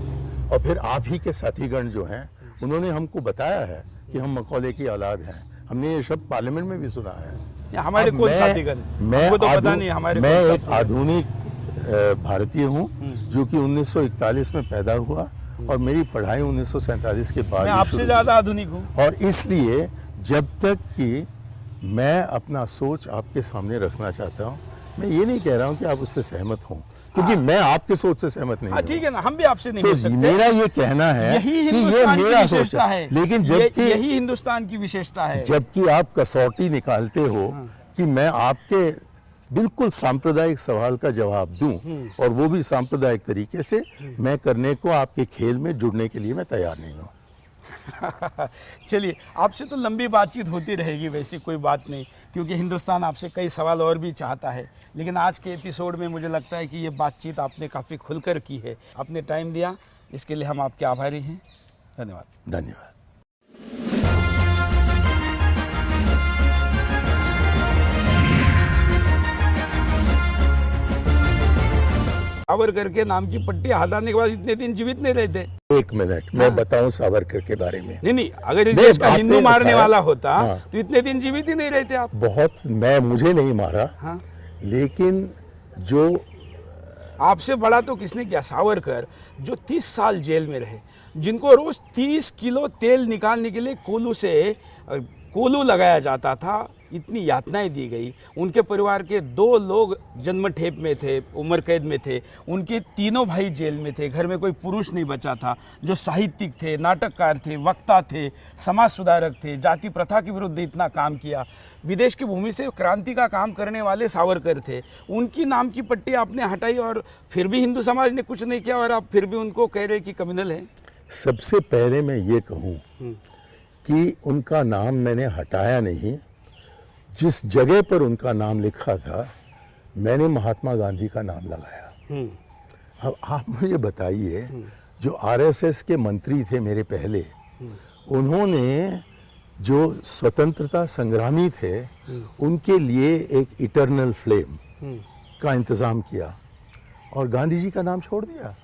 और फिर आप ही के साथीगण जो हैं, उन्होंने हमको बताया है कि हम मखौले की औलाद हैं। हमने ये शब्द पार्लियामेंट में भी सुना है। हमारे कौन साथीगण? हमको तो पता नहीं हमारे। मैं एक आधुनिक भारतीय हूँ जो कि 1941 में पैदा हुआ और मेरी पढ़ाई 1947 के बाद। मैं आपसे ज्यादा आधुनिक हूँ। और इसलिए जब तक कि मैं अपना सोच आपके सामने रखना चाहता हूँ, मैं ये नहीं कह रहा हूँ कि आप उससे सहमत हों, क्योंकि मैं आपके सोच से सहमत नहीं हूँ। ठीक है ना, हम भी आपसे नहीं तो मिल सकते। मेरा ये कहना है यही कि ये हिंदुस्तान की मेरा सोच विशेषता है। लेकिन जबकि यही हिंदुस्तान की विशेषता है। जबकि आप कसौटी निकालते हो कि मैं आपके बिल्कुल सांप्रदायिक सवाल का जवाब दूं और वो भी सांप्रदायिक तरीके से, मैं करने को आपके खेल में जुड़ने के लिए मैं तैयार नहीं हूं। चलिए, आपसे तो लंबी बातचीत होती रहेगी, वैसी कोई बात नहीं, क्योंकि हिंदुस्तान आपसे कई सवाल और भी चाहता है। लेकिन आज के एपिसोड में मुझे लगता है कि ये बातचीत आपने काफ़ी खुलकर की है। आपने टाइम दिया, इसके लिए हम आपके आभारी हैं। धन्यवाद। धन्यवाद। सावरकर के नाम की पट्टी हटाने के बाद इतने दिन जीवित नहीं रहते। एक मिनट, मैं बताऊं सावरकर के बारे में। नहीं, अगर इस देश का हिंदू मारने वाला होता हाँ, तो इतने दिन जीवित ही नहीं रहते आप। बहुत, मुझे नहीं मारा, हाँ, लेकिन जो आपसे बड़ा तो किसने किया? सावरकर, जो 30 साल जेल में रहे, जिनको रोज 30 किलो तेल निकालने के लिए कोलू लगाया जाता था, इतनी यातनाएं दी गई। उनके परिवार के 2 लोग जन्मठेप में थे, उम्र कैद में थे, उनके तीनों भाई जेल में थे, घर में कोई पुरुष नहीं बचा था। जो साहित्यिक थे, नाटककार थे, वक्ता थे, समाज सुधारक थे, जाति प्रथा के विरुद्ध इतना काम किया, विदेश की भूमि से क्रांति का काम करने वाले सावरकर थे। उनकी नाम की पट्टी आपने हटाई और फिर भी हिंदू समाज ने कुछ नहीं किया, और आप फिर भी उनको कह रहे कि कम्युनल है। सबसे पहले मैं ये कहूँ कि उनका नाम मैंने हटाया नहीं। जिस जगह पर उनका नाम लिखा था, मैंने महात्मा गांधी का नाम लगाया। अब आप मुझे बताइए, जो आरएसएस के मंत्री थे मेरे पहले, उन्होंने जो स्वतंत्रता संग्रामी थे, उनके लिए एक इटर्नल फ्लेम का इंतजाम किया, और गांधी जी का नाम छोड़ दिया।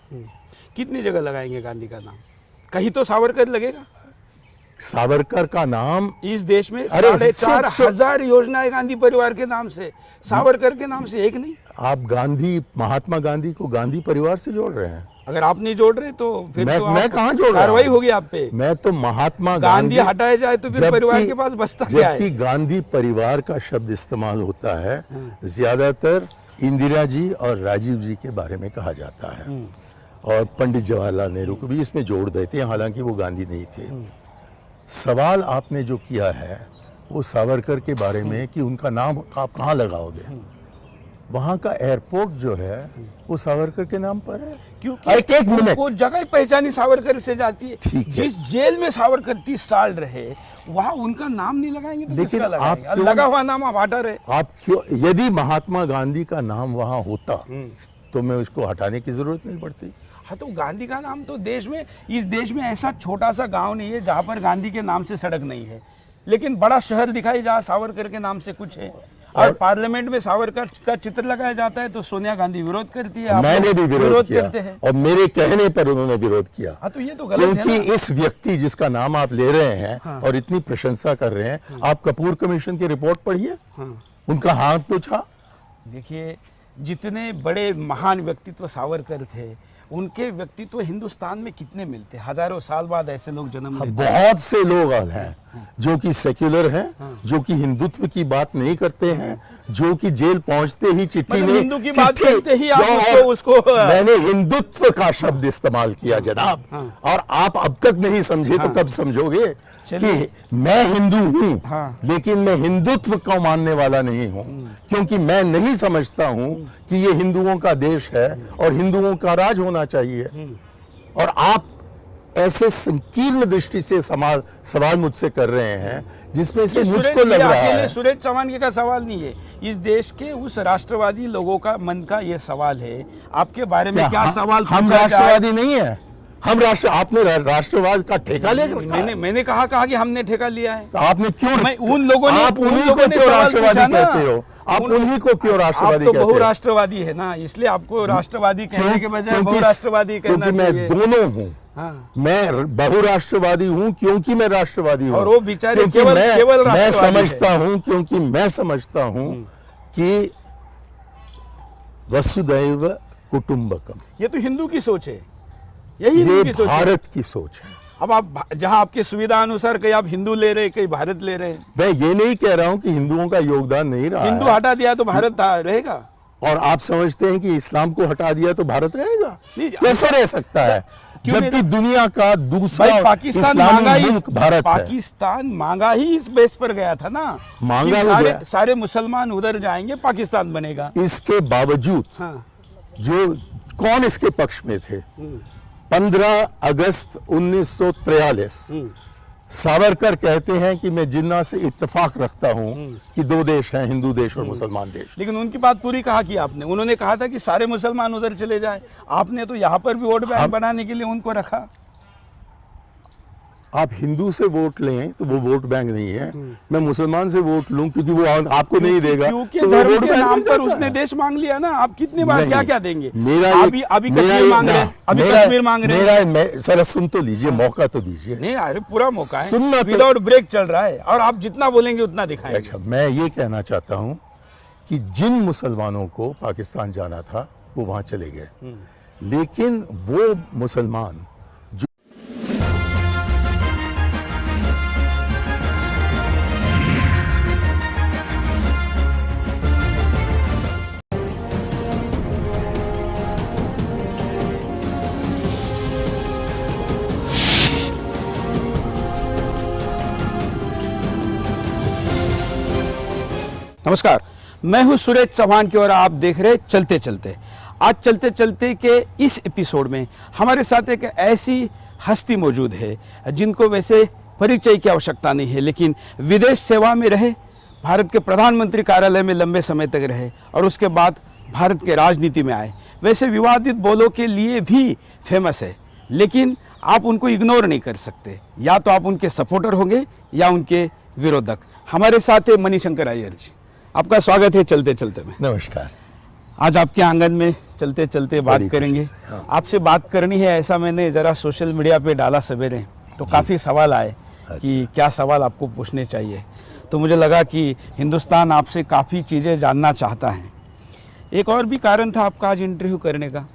कितनी जगह लगाएंगे गांधी का नाम? कहीं तो सावरकर लगेगा। सावरकर का नाम इस देश में 4,500 योजनाएं गांधी परिवार के नाम से, सावरकर के नाम से एक नहीं। आप महात्मा गांधी को गांधी परिवार से जोड़ रहे हैं। अगर आप नहीं जोड़ रहे तो फिर मैं कहाँ जोड़ रहा हूँ? कार्रवाई होगी आप पे। मैं तो महात्मा गांधी हटाया जाए तो फिर परिवार के पास बचता क्या है? जबकि गांधी परिवार का शब्द इस्तेमाल होता है, ज्यादातर इंदिरा जी और राजीव जी के बारे में कहा जाता है, और पंडित जवाहरलाल नेहरू को भी इसमें जोड़ देते हैं, हालांकि वो गांधी नहीं थे। सवाल आपने जो किया है वो सावरकर के बारे में कि उनका नाम आप कहाँ लगाओगे। वहाँ का एयरपोर्ट जो है वो सावरकर के नाम पर है, क्योंकि एक मिनट, वो जगह पहचानी सावरकर से जाती है। ठीक है। जिस जेल में सावरकर 30 साल रहे, वहाँ उनका नाम नहीं लगाएंगे तो लेकिन किसका लगाएंगे? आप लगा हुआ नाम आप हटा रहे। आप क्यों? यदि महात्मा गांधी का नाम वहाँ होता तो मैं उसको हटाने की जरूरत नहीं पड़ती। हाँ, तो गांधी का नाम तो इस देश में ऐसा छोटा सा गांव नहीं है जहाँ पर गांधी के नाम से सड़क नहीं है, लेकिन बड़ा शहर दिखाई जहाँ सावरकर के नाम से कुछ है। और पार्लियामेंट में सावरकर का चित्र लगाया जाता है तो सोनिया गांधी विरोध करती है, मैंने भी विरोध किया, करते हैं, और मेरे कहने पर उन्होंने विरोध किया। हाँ, तो ये तो गलत है ना? क्योंकि इस व्यक्ति जिसका नाम आप ले रहे हैं और इतनी प्रशंसा कर रहे हैं, आप कपूर कमीशन की रिपोर्ट पढ़िए, उनका हाथ तो छा। देखिए, जितने बड़े महान व्यक्तित्व सावरकर थे, उनके व्यक्तित्व हिंदुस्तान में कितने मिलते, हजारों साल बाद ऐसे लोग जन्म लेते हैं। बहुत से लोग हैं जो कि सेक्युलर हैं, जो कि हिंदुत्व की बात नहीं करते हैं, जो कि जेल पहुंचते ही चिट्ठी नहीं, हिंदू की बात करते ही आप उसको मैंने हिंदुत्व का शब्द इस्तेमाल किया जनाब, और आप अब तक नहीं समझे तो कब समझोगे कि मैं हिंदू हूँ, लेकिन मैं हिंदुत्व को मानने वाला नहीं हूँ, क्योंकि मैं नहीं समझता हूँ कि ये हिंदुओं का देश है और हिंदुओं का राज होना चाहिए। और आप ऐसे संकीर्ण दृष्टि से सवाल मुझसे कर रहे हैं जिसमें से मुझको लग रहा है। सुरेश चौहान का सवाल नहीं है, इस देश के उस राष्ट्रवादी लोगों का मन का ये सवाल है। आपके बारे में क्या सवाल? हम राष्ट्रवादी नहीं है, हम आपने राष्ट्रवाद का ठेका ले रखा है। मैंने कहा कि हमने ठेका लिया है। तो आपने क्यों? उन लोगों ने, आप उन्हीं को क्यों राष्ट्रवादी कहते हो? आप उन्हीं को क्यों राष्ट्रवादी कहते हो? आप तो बहुराष्ट्रवादी है ना, इसलिए आपको राष्ट्रवादी कहने के बजाय बहुराष्ट्रवादी कहना चाहिए। मैं दोनों हूँ। मैं बहुराष्ट्रवादी हूँ क्योंकि मैं राष्ट्रवादी हूँ, और वो बेचारे केवल मैं समझता हूँ, क्योंकि मैं समझता हूँ कि वसुदैव कुटुंबकम, ये तो हिंदू की सोच है, यही भारत की सोच है। अब आप जहां आपकी सुविधा अनुसार कहीं आप हिंदू ले रहे, कहीं भारत ले रहे हैं। मैं ये नहीं कह रहा हूं कि हिंदुओं का योगदान नहीं रहा, हिंदू हटा दिया तो भारत रहेगा, और आप समझते हैं कि इस्लाम को हटा दिया तो भारत रहेगा? कैसे रह सकता है, जबकि दुनिया का दूसरा पाकिस्तान मांगा ही भारत पाकिस्तान मांगा ही इस बेस पर गया था ना, मांगा सारे मुसलमान उधर जाएंगे, पाकिस्तान बनेगा। इसके बावजूद जो कौन इसके पक्ष में थे? 15 अगस्त 1943 सावरकर कहते हैं कि मैं जिन्ना से इत्तेफाक रखता हूं कि दो देश हैं, हिंदू देश और मुसलमान देश। लेकिन उनकी बात पूरी कहा की आपने, उन्होंने कहा था कि सारे मुसलमान उधर चले जाए, आपने तो यहाँ पर भी वोट बैंक बनाने के लिए उनको रखा। आप हिंदू से वोट लें तो वो वोट बैंक नहीं है, मैं मुसलमान से वोट लूं क्योंकि वो आपको नहीं देगा, क्योंकि तो वो धर्म वोट के बैंक नाम नहीं पर देता उसने है। देश मांग लिया ना। आप कितनी बार क्या क्या देंगे? मेरा अभी कश्मीर मांग रहे हैं, अभी कश्मीर मांग रहे हैं। सर सुन तो लीजिए, मौका तो दीजिए। नहीं, अरे पूरा मौका है, सुनना तो- विदाउट ब्रेक चल रहा है और आप जितना बोलेंगे उतना दिखाएंगे। अच्छा, मैं ये कहना चाहता हूं कि जिन मुसलमानों को पाकिस्तान जाना था वो वहां चले गए, लेकिन वो मुसलमान जो नमस्कार, मैं हूं सुरेश चौहान की और आप देख रहे चलते चलते। आज चलते चलते के इस एपिसोड में हमारे साथ एक ऐसी हस्ती मौजूद है जिनको वैसे परिचय की आवश्यकता नहीं है, लेकिन विदेश सेवा में रहे, भारत के प्रधानमंत्री कार्यालय में लंबे समय तक रहे और उसके बाद भारत के राजनीति में आए। वैसे विवादित बोलों के लिए भी फेमस है, लेकिन आप उनको इग्नोर नहीं कर सकते। या तो आप उनके सपोर्टर होंगे या उनके विरोधक। हमारे साथ है मणिशंकर अय्यर जी, आपका स्वागत है चलते चलते में। नमस्कार। आज आपके आंगन में चलते चलते बात बड़ी करेंगे। खुशी से, हाँ। आपसे बात करनी है, ऐसा मैंने जरा सोशल मीडिया पे डाला सवेरे, तो काफ़ी सवाल आए कि क्या सवाल आपको पूछने चाहिए। तो मुझे लगा कि हिंदुस्तान आपसे काफ़ी चीज़ें जानना चाहता है। एक और भी कारण था आपका आज इंटरव्यू करने का।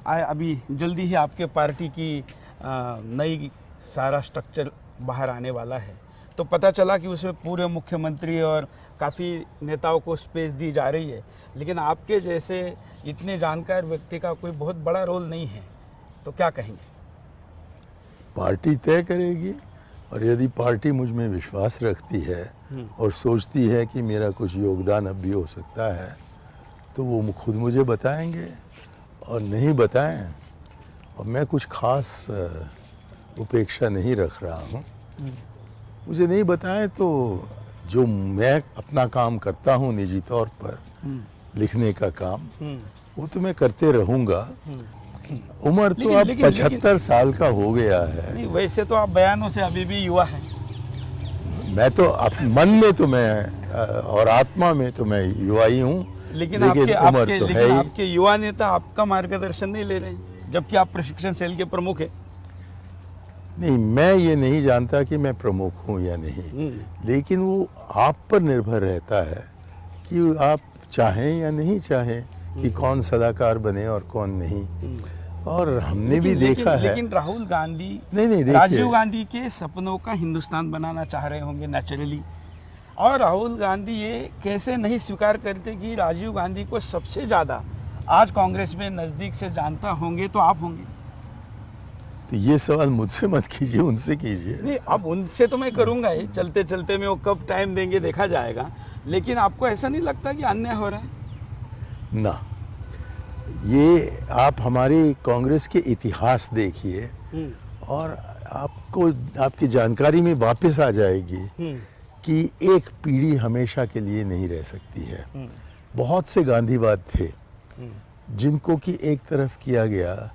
अभी जल्दी ही आपके पार्टी की नई सारा स्ट्रक्चर बाहर आने वाला है, तो पता चला कि उसमें पूरे मुख्यमंत्री और काफ़ी नेताओं को स्पेस दी जा रही है, लेकिन आपके जैसे इतने जानकार व्यक्ति का कोई बहुत बड़ा रोल नहीं है, तो क्या कहेंगे? पार्टी तय करेगी, और यदि पार्टी मुझ में विश्वास रखती है और सोचती है कि मेरा कुछ योगदान अब भी हो सकता है, तो वो खुद मुझे बताएंगे, और नहीं बताएं और मैं कुछ खास उपेक्षा नहीं रख रहा हूँ। मुझे नहीं बताएं तो जो मैं अपना काम करता हूँ निजी तौर पर, लिखने का काम, वो तो मैं करते रहूँगा। उम्र तो अब 75 साल का हो गया है। नहीं, वैसे तो आप बयानों से अभी भी युवा हैं। मैं तो मन में तो मैं और आत्मा में तो मैं युवा ही हूँ, लेकिन आपके युवा नेता आपका मार्गदर्शन नहीं ले रहे हैं, जबकि आप प्रशिक्षण सेल के प्रमुख हैं। नहीं, मैं ये नहीं जानता कि मैं प्रमुख हूँ या नहीं, लेकिन वो आप पर निर्भर रहता है कि आप चाहें या नहीं चाहें कि कौन सलाहकार बने और कौन नहीं। और हमने भी देखा है। लेकिन राहुल गांधी नहीं राजीव गांधी के सपनों का हिंदुस्तान बनाना चाह रहे होंगे नेचुरली, और राहुल गांधी ये कैसे नहीं स्वीकार करते कि राजीव गांधी को सबसे ज़्यादा आज कांग्रेस में नज़दीक से जानता होंगे तो आप होंगे। तो ये सवाल मुझसे मत कीजिए, उनसे कीजिए। नहीं, अब उनसे तो मैं करूँगा ही, चलते चलते में वो कब टाइम देंगे देखा जाएगा, लेकिन आपको ऐसा नहीं लगता कि अन्याय हो रहा है? ना, ये आप हमारी कांग्रेस के इतिहास देखिए और आपको आपकी जानकारी में वापस आ जाएगी कि एक पीढ़ी हमेशा के लिए नहीं रह सकती है। बहुत से गांधीवाद थे जिनको कि एक तरफ किया गया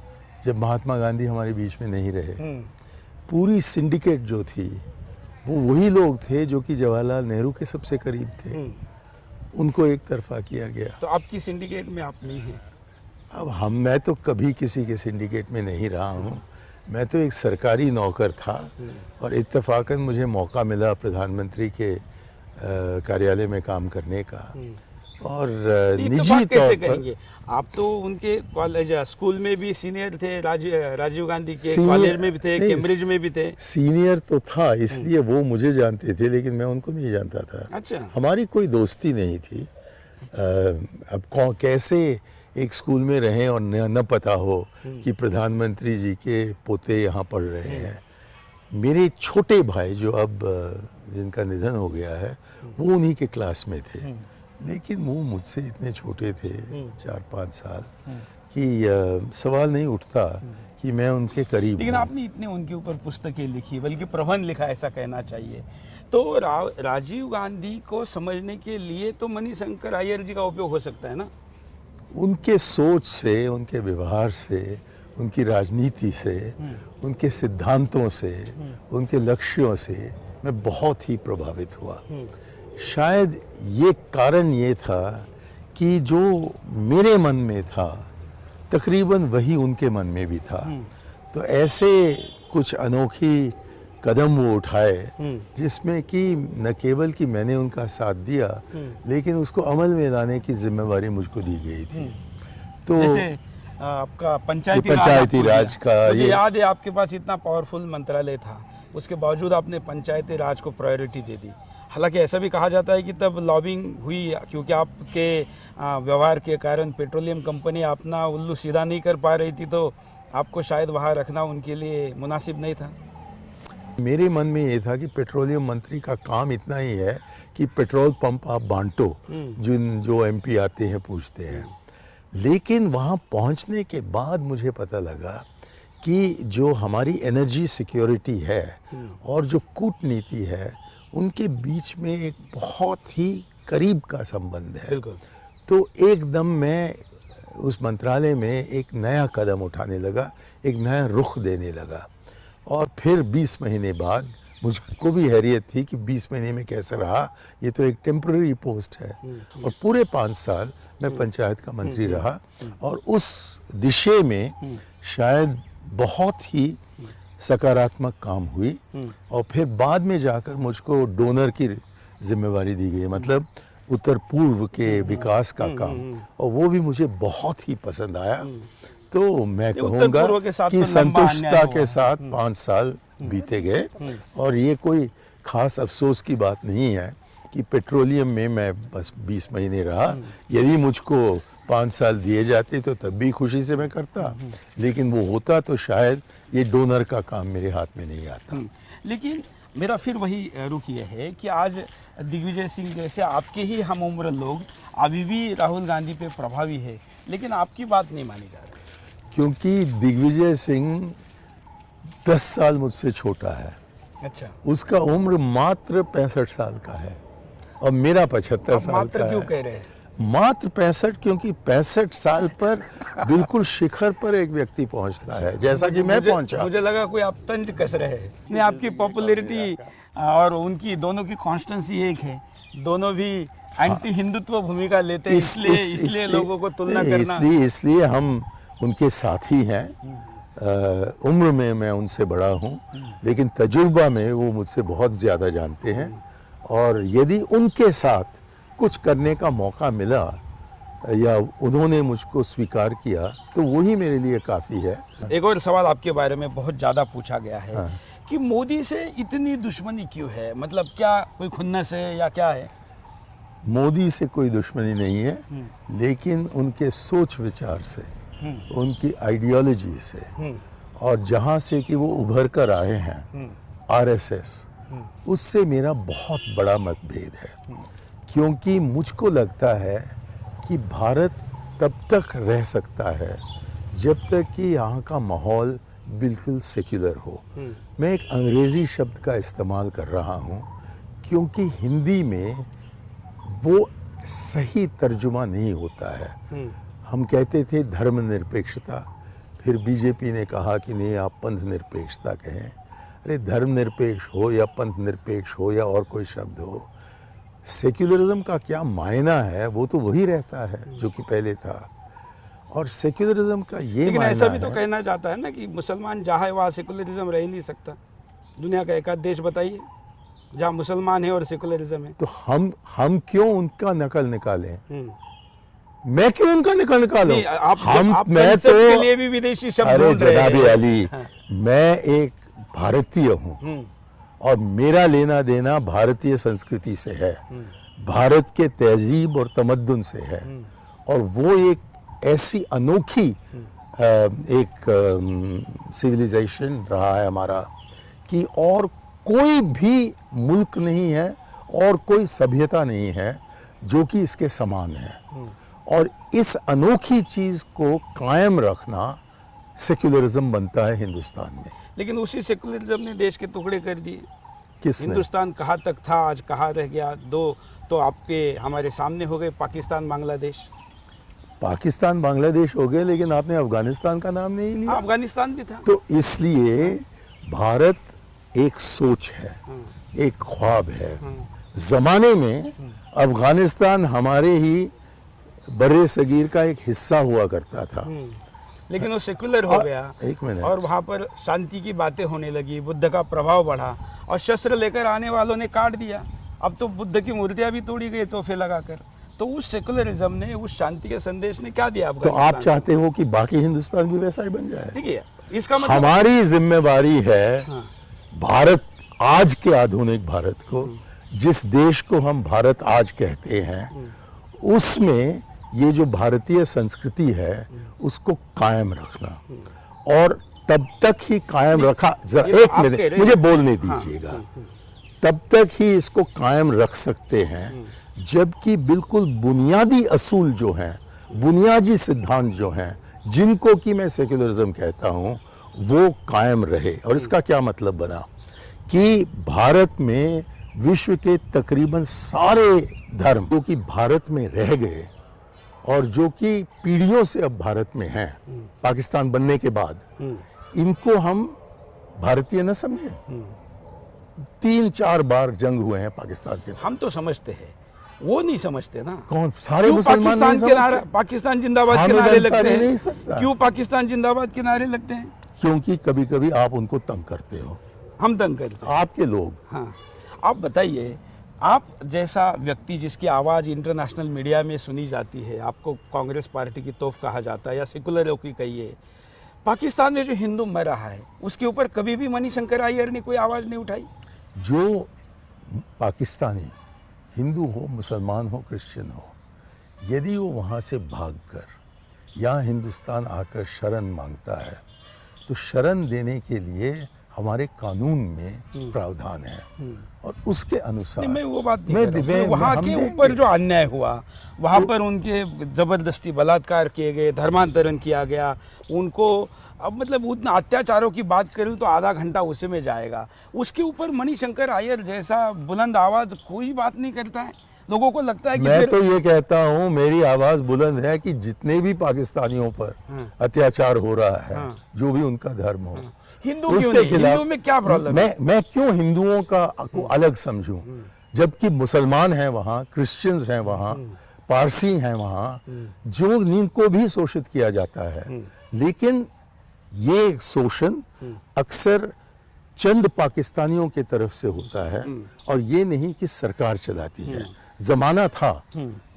जब महात्मा गांधी हमारे बीच में नहीं रहे। पूरी सिंडिकेट जो थी वो वही लोग थे जो कि जवाहरलाल नेहरू के सबसे करीब थे, उनको एक तरफा किया गया। तो आपकी सिंडिकेट में आप नहीं हैं। अब मैं तो कभी किसी के सिंडिकेट में नहीं रहा हूँ। मैं तो एक सरकारी नौकर था और इत्तेफाकन मुझे मौका मिला प्रधानमंत्री के कार्यालय में काम करने का। और निजी तौर पर आप तो उनके कॉलेज स्कूल में भी सीनियर थे, राजीव गांधी के कॉलेज में भी थे, कैम्ब्रिज में भी थे। सीनियर तो था, इसलिए वो मुझे जानते थे, लेकिन मैं उनको नहीं जानता था। अच्छा, हमारी कोई दोस्ती नहीं थी। अब कैसे एक स्कूल में रहें और न पता हो कि प्रधानमंत्री जी के पोते यहाँ पढ़ रहे हैं। मेरे छोटे भाई जो अब जिनका निधन हो गया है वो उन्हीं के क्लास में थे, लेकिन वो मुझसे इतने छोटे थे 4-5 साल कि सवाल नहीं उठता कि मैं उनके करीब लेकिन हूँ। आपने इतने उनके ऊपर पुस्तकें लिखी, बल्कि प्रबंध लिखा, ऐसा कहना चाहिए। तो राजीव गांधी को समझने के लिए तो मणिशंकर अय्यर जी का उपयोग हो सकता है ना? उनके सोच से, उनके व्यवहार से, उनकी राजनीति से, उनके सिद्धांतों से, उनके लक्ष्यों से मैं बहुत ही प्रभावित हुआ। शायद ये कारण ये था कि जो मेरे मन में था तकरीबन वही उनके मन में भी था। तो ऐसे कुछ अनोखी कदम वो उठाए जिसमें कि न केवल कि मैंने उनका साथ दिया, लेकिन उसको अमल में लाने की जिम्मेवारी मुझको दी गई थी। तो जैसे आपका पंचायती राज का मुझे याद है, आपके पास इतना पावरफुल मंत्रालय था, उसके बावजूद आपने पंचायती राज को प्रायोरिटी दे दी। हालांकि ऐसा भी कहा जाता है कि तब लॉबिंग हुई, क्योंकि आपके व्यवहार के कारण पेट्रोलियम कंपनी अपना उल्लू सीधा नहीं कर पा रही थी, तो आपको शायद वहाँ रखना उनके लिए मुनासिब नहीं था। मेरे मन में ये था कि पेट्रोलियम मंत्री का काम इतना ही है कि पेट्रोल पंप आप बांटो, जो एमपी आते हैं पूछते हैं। लेकिन वहाँ पहुँचने के बाद मुझे पता लगा कि जो हमारी एनर्जी सिक्योरिटी है और जो कूटनीति है, उनके बीच में एक बहुत ही करीब का संबंध है। बिल्कुल। तो एकदम मैं उस मंत्रालय में एक नया कदम उठाने लगा, एक नया रुख देने लगा। और फिर 20 महीने बाद मुझको भी हैरियत थी कि 20 महीने में कैसे रहा, ये तो एक टेम्पररी पोस्ट है। और पूरे 5 साल मैं पंचायत का मंत्री रहा और उस दिशा में शायद बहुत ही सकारात्मक काम हुई। और फिर बाद में जाकर मुझको डोनर की जिम्मेवारी दी गई, मतलब उत्तर पूर्व के विकास का काम, और वो भी मुझे बहुत ही पसंद आया। तो मैं कहूँगा कि संतुष्टता के साथ 5 साल बीते गए। और ये कोई खास अफसोस की बात नहीं है कि पेट्रोलियम में मैं बस 20 महीने रहा। यदि मुझको 5 साल दिए जाते तो तब भी खुशी से मैं करता, लेकिन वो होता तो शायद ये डोनर का काम मेरे हाथ में नहीं आता। लेकिन मेरा फिर वही रुख ये है कि आज दिग्विजय सिंह जैसे आपके ही हम उम्र लोग अभी भी राहुल गांधी पे प्रभावी है, लेकिन आपकी बात नहीं मानी जा रही। क्योंकि दिग्विजय सिंह 10 साल मुझसे छोटा है। अच्छा। उसका उम्र मात्र 65 साल का है और मेरा 75 साल का है। मात्र क्यों कह रहे हैं? मात्र 65, क्योंकि 65 साल पर बिल्कुल शिखर पर एक व्यक्ति पहुंचता है, जैसा कि मैं पहुंचा। मुझे लगा कोई आप तंज कस रहे हैं। नहीं, आपकी पॉपुलैरिटी और उनकी दोनों की कॉन्स्टेंसी एक है, दोनों भी एंटी हिंदुत्व भूमिका लेते हैं, इसलिए लोगों को तुलना करना। इसलिए हम उनके साथी हैं। उम्र में मैं उनसे बड़ा हूं, लेकिन तजुर्बा में वो मुझसे बहुत ज़्यादा जानते हैं। और यदि उनके साथ कुछ करने का मौका मिला या उन्होंने मुझको स्वीकार किया तो वही मेरे लिए काफ़ी है। एक और सवाल आपके बारे में बहुत ज़्यादा पूछा गया है कि मोदी से इतनी दुश्मनी क्यों है? मतलब क्या कोई खुन्नस है या क्या है? मोदी से कोई दुश्मनी नहीं है, लेकिन उनके सोच विचार से, उनकी आइडियोलॉजी से, और जहाँ से कि वो उभर कर आए हैं आरएसएस, उससे मेरा बहुत बड़ा मतभेद है। क्योंकि मुझको लगता है कि भारत तब तक रह सकता है जब तक कि यहाँ का माहौल बिल्कुल सेक्युलर हो। मैं एक अंग्रेज़ी शब्द का इस्तेमाल कर रहा हूँ क्योंकि हिंदी में वो सही तर्जुमा नहीं होता है। हम कहते थे धर्मनिरपेक्षता, फिर बीजेपी ने कहा कि नहीं आप पंथ निरपेक्षता कहें। अरे धर्मनिरपेक्ष हो या पंथ निरपेक्ष हो या और कोई शब्द हो, सेक्युलरिज्म का क्या मायना है? वो तो वही रहता है जो कि पहले था। और सेक्युलरिज्म का ये लेकिन मायना ऐसा भी तो है, कहना चाहता है ना कि मुसलमान जहाँ है वहाँ सेक्युलरिज्म रह ही नहीं सकता। दुनिया का एक आध देश बताइए जहाँ मुसलमान है और सेक्युलरिज्म है। तो हम क्यों उनका नकल निकालें? मैं क्यों उनका नकल निकालूं? आप मैं तो के लिए भी विदेशी शब्द अरे ढूंढ रहे हैं। जनाबी अली, मैं एक भारतीय हूँ और मेरा लेना देना भारतीय संस्कृति से है, भारत के तहजीब और तमद्दुन से है। और वो एक ऐसी अनोखी एक सिविलाइजेशन रहा है हमारा कि और कोई भी मुल्क नहीं है और कोई सभ्यता नहीं है जो कि इसके समान है। और इस अनोखी चीज़ को कायम रखना सेक्युलरिज्म बनता है हिंदुस्तान में। लेकिन उसी सेकुलरिज्म ने देश के टुकड़े कर दिए। किसने? हिंदुस्तान कहाँ तक था, आज कहाँ रह गया। दो तो आपके हमारे सामने हो गए, पाकिस्तान बांग्लादेश। पाकिस्तान बांग्लादेश हो गए, लेकिन आपने अफगानिस्तान का नाम नहीं लिया। अफगानिस्तान भी था। तो इसलिए भारत एक सोच है, एक ख्वाब है। जमाने में अफगानिस्तान हमारे ही बर्रे सगीर का एक हिस्सा हुआ करता था, लेकिन वो सेकुलर हो गया। एक मिनट। और वहाँ पर शांति की बातें होने लगी, बुद्ध का प्रभाव बढ़ा और शस्त्र लेकर आने वालों ने काट दिया। अब तो बुद्ध की मूर्तियां भी तोड़ी गई तोहफे लगाकर। तो उस सेकुलरिज्म ने, उस शांति के संदेश ने क्या दिया? तो आप चाहते हो कि बाकी हिंदुस्तान भी वैसा ही बन जाए? देखिए, इसका मतलब हमारी जिम्मेवारी है भारत, आज के आधुनिक भारत को, जिस देश को हम भारत आज कहते हैं, उसमें ये जो भारतीय संस्कृति है उसको कायम रखना। और तब तक ही कायम रखा, एक मिनट मुझे बोलने दीजिएगा। तब तक ही इसको कायम रख सकते हैं जबकि बिल्कुल बुनियादी असूल जो हैं, बुनियादी सिद्धांत जो हैं, जिनको कि मैं सेक्युलरिज्म कहता हूं, वो कायम रहे। और इसका क्या मतलब बना कि भारत में विश्व के तकरीबन सारे धर्म जो कि भारत में रह गए और जो कि पीढ़ियों से अब भारत में हैं, पाकिस्तान बनने के बाद, इनको हम भारतीय न समझें। 3-4 बार जंग हुए हैं पाकिस्तान के साथ। हम तो समझते हैं, वो नहीं समझते ना। कौन? सारे मुसलमान नहीं समझते। पाकिस्तान जिंदाबाद के नारे लगते हैं। नहीं समझता। क्यों पाकिस्तान जिंदाबाद के नारे लगते हैं? क्योंकि कभी कभी आप उनको तंग करते हो। हम तंग करते हैं, आपके लोग। हाँ, आप बताइए, आप जैसा व्यक्ति जिसकी आवाज़ इंटरनेशनल मीडिया में सुनी जाती है, आपको कांग्रेस पार्टी की तोप कहा जाता है या सेकुलरों की कहिए, पाकिस्तान में जो हिंदू मर रहा है उसके ऊपर कभी भी मणिशंकर अय्यर ने कोई आवाज़ नहीं उठाई? जो पाकिस्तानी हिंदू हो, मुसलमान हो, क्रिश्चियन हो, यदि वो वहाँ से भागकर यहाँ हिंदुस्तान आकर शरण मांगता है तो शरण देने के लिए हमारे कानून में प्रावधान है और उसके अनुसार मैं वो बात नहीं कर रहा हूं। वहाँ के ऊपर जो अन्याय हुआ, वहाँ पर उनके जबरदस्ती बलात्कार किए गए, धर्मांतरण किया गया उनको, अब मतलब उतना अत्याचारों की बात करूँ तो आधा घंटा उसी में जाएगा। उसके ऊपर मणिशंकर अय्यर जैसा बुलंद आवाज कोई बात नहीं करता है। लोगों को लगता है कि मैं तो ये कहता हूँ, मेरी आवाज बुलंद है कि जितने भी पाकिस्तानियों पर अत्याचार हो रहा है, जो भी उनका धर्म हो, हिंदू क्यों नहीं? हिंदू में क्या प्रॉब्लम है? मैं क्यों हिंदुओं को अलग समझूं, जबकि मुसलमान हैं वहाँ, क्रिश्चियंस हैं वहाँ, पारसी हैं वहाँ, जो जिनको भी शोषित किया जाता है। लेकिन ये शोषण अक्सर चंद पाकिस्तानियों की तरफ से होता है और ये नहीं कि सरकार चलाती है। जमाना था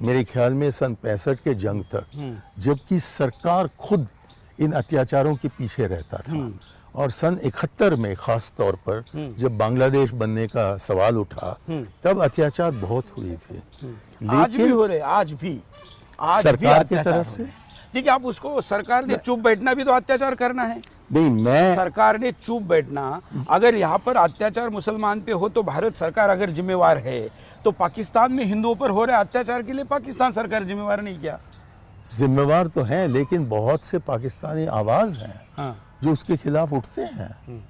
मेरे ख्याल में सन 65 के जंग तक, जबकि सरकार खुद इन अत्याचारों के पीछे रहता था। और सन 71 में खास तौर पर जब बांग्लादेश बनने का सवाल उठा, तब अत्याचार बहुत हुए थे। आज भी हो रहे, आज भी सरकार की तरफ से। ठीक है, आप उसको, सरकार ने चुप बैठना भी तो अत्याचार करना है। नहीं, मैं सरकार ने चुप बैठना, अगर यहाँ पर अत्याचार मुसलमान पे हो तो भारत सरकार अगर जिम्मेवार है, तो पाकिस्तान में हिंदुओं पर हो रहे अत्याचार के लिए पाकिस्तान सरकार जिम्मेवार नहीं? क्या जिम्मेवार तो है, लेकिन बहुत से पाकिस्तानी आवाज हैं हाँ। जो उसके खिलाफ उठते हैं।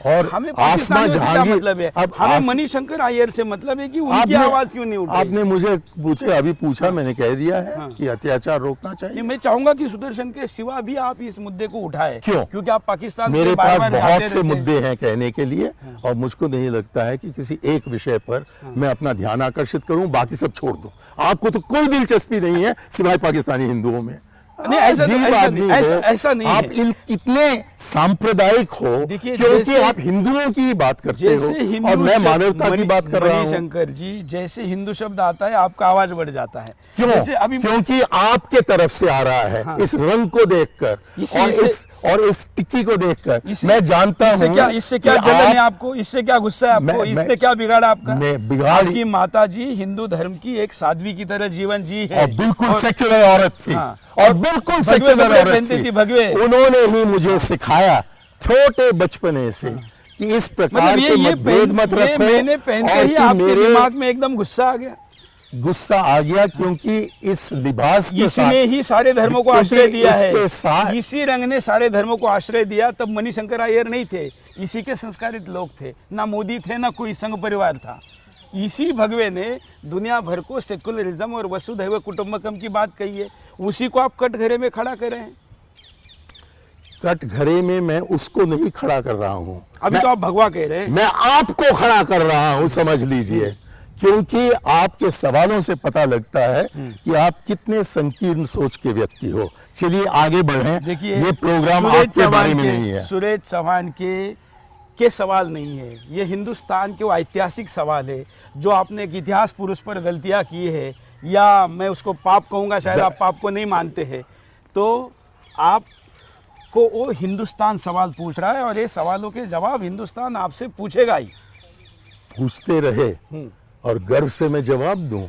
और हमें पाकिस्तान से क्या मतलब है? हमें मणिशंकर अय्यर से मतलब है कि उनकी आवाज क्यों नहीं उठी? आपने मुझे अभी पूछा, मैंने कह दिया है कि अत्याचार रोकना चाहिए। मैं चाहूंगा कि सुदर्शन के सिवा भी आप इस मुद्दे को उठाएं। क्यों? क्योंकि आप पाकिस्तान मेरे पास बहुत से मुद्दे हैं कहने के लिए, और मुझको नहीं लगता है कि किसी एक विषय पर मैं अपना ध्यान आकर्षित करूं, बाकी सब छोड़ दूं। आपको तो कोई दिलचस्पी नहीं है सिवाय पाकिस्तानी हिंदुओं में। नहीं, ऐसा नहीं आप कितने सांप्रदायिक हो, क्योंकि आप हिंदुओं की बात करते हो और मैं मानवता की बात कर रहा हूं। शंकर जी, जैसे हिंदू शब्द आता है आपका आवाज बढ़ जाता है। क्यों? अभी क्योंकि आपके तरफ से आ रहा है। हाँ। इस रंग को देखकर और इस टिक्की को देखकर मैं जानता हूं। इससे क्या जलन है आपको? इससे क्या गुस्सा है आपको? इससे क्या बिगाड़ा आपका? आपकी माता जी हिंदू धर्म की एक साध्वी की तरह जीवन जी है, बिल्कुल सेक्युलर औरत थी और बिल्कुल सेक्युलर औरत थी। उन्होंने ही मुझे सिखाया छोटे बचपने से कि इस प्रकार के मतभेद मत रखो। मैंने पहनते ही आपके दिमाग में एकदम गुस्सा आ गया? गुस्सा आ गया क्योंकि इस लिबास के इसी ने ही सारे धर्मों को क्योंकि आश्रय दिया है। इसके साथ इसी रंग ने सारे धर्मों को आश्रय दिया। तब मणिशंकर अय्यर नहीं थे, इसी के संस्कारित लोग थे, ना मोदी थे ना कोई संघ परिवार था। इसी भगवे ने दुनिया भर को सेकुलरिज्म और वसुधैव कुटुंबकम की बात कही है। उसी को आप कटघरे में खड़ा कर रहे हैं। कटघरे में मैं उसको नहीं खड़ा कर रहा हूं, अभी तो आप भगवा कह रहे हैं। मैं आपको खड़ा कर रहा हूं, समझ लीजिए, क्योंकि आपके सवालों से पता लगता है कि आप कितने संकीर्ण सोच के व्यक्ति हो। चलिए आगे बढ़ें। देखिए, ये प्रोग्राम आपके बारे में नहीं है। सुरेश चौहान के सवाल नहीं है, ये हिंदुस्तान के वो ऐतिहासिक सवाल है जो आपने एक इतिहास पुरुष पर गलतियां की है, या मैं उसको पाप कहूँगा, शायद आप पाप को नहीं मानते हैं। तो आपको वो हिंदुस्तान सवाल पूछ रहा है और ये सवालों के जवाब हिंदुस्तान आपसे पूछेगा ही। पूछते रहे और गर्व से मैं जवाब दूं।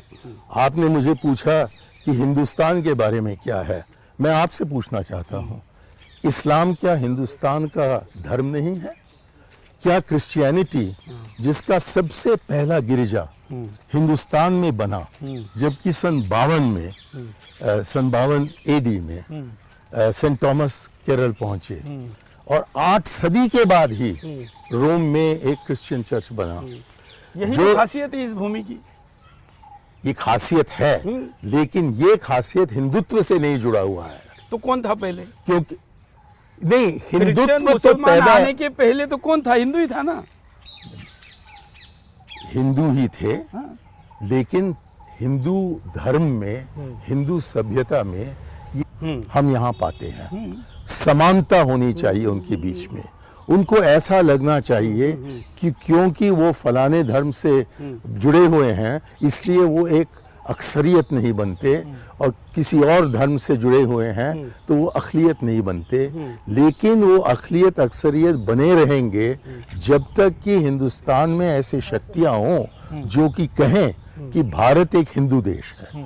आपने मुझे पूछा कि हिंदुस्तान के बारे में क्या है, मैं आपसे पूछना चाहता हूं, इस्लाम क्या हिंदुस्तान का धर्म नहीं है? क्या क्रिश्चियनिटी, जिसका सबसे पहला गिरजा हिंदुस्तान में बना, जबकि सन 52 एडी में सेंट थॉमस केरल पहुंचे और 8 सदी के बाद ही रोम में एक क्रिश्चियन चर्च बना। यही तो खासियत है इस भूमि की। ये खासियत है, लेकिन ये खासियत हिंदुत्व से नहीं जुड़ा हुआ है। तो कौन था पहले? क्योंकि नहीं, हिंदुत्व तो मुसलमान पैदा आने के पहले तो कौन था? हिंदू ही था ना। हिंदू ही थे, लेकिन हिंदू धर्म में, हिंदू सभ्यता में हम यहाँ पाते हैं समानता होनी चाहिए उनके बीच में। उनको ऐसा लगना चाहिए कि क्योंकि वो फलाने धर्म से जुड़े हुए हैं इसलिए वो एक अक्सरियत नहीं बनते, और किसी और धर्म से जुड़े हुए हैं तो वो अक़लियत नहीं बनते। लेकिन वो अक़लियत अक्सरियत बने रहेंगे जब तक कि हिंदुस्तान में ऐसे शक्तियां हों जो कि कहें कि भारत एक हिंदू देश है।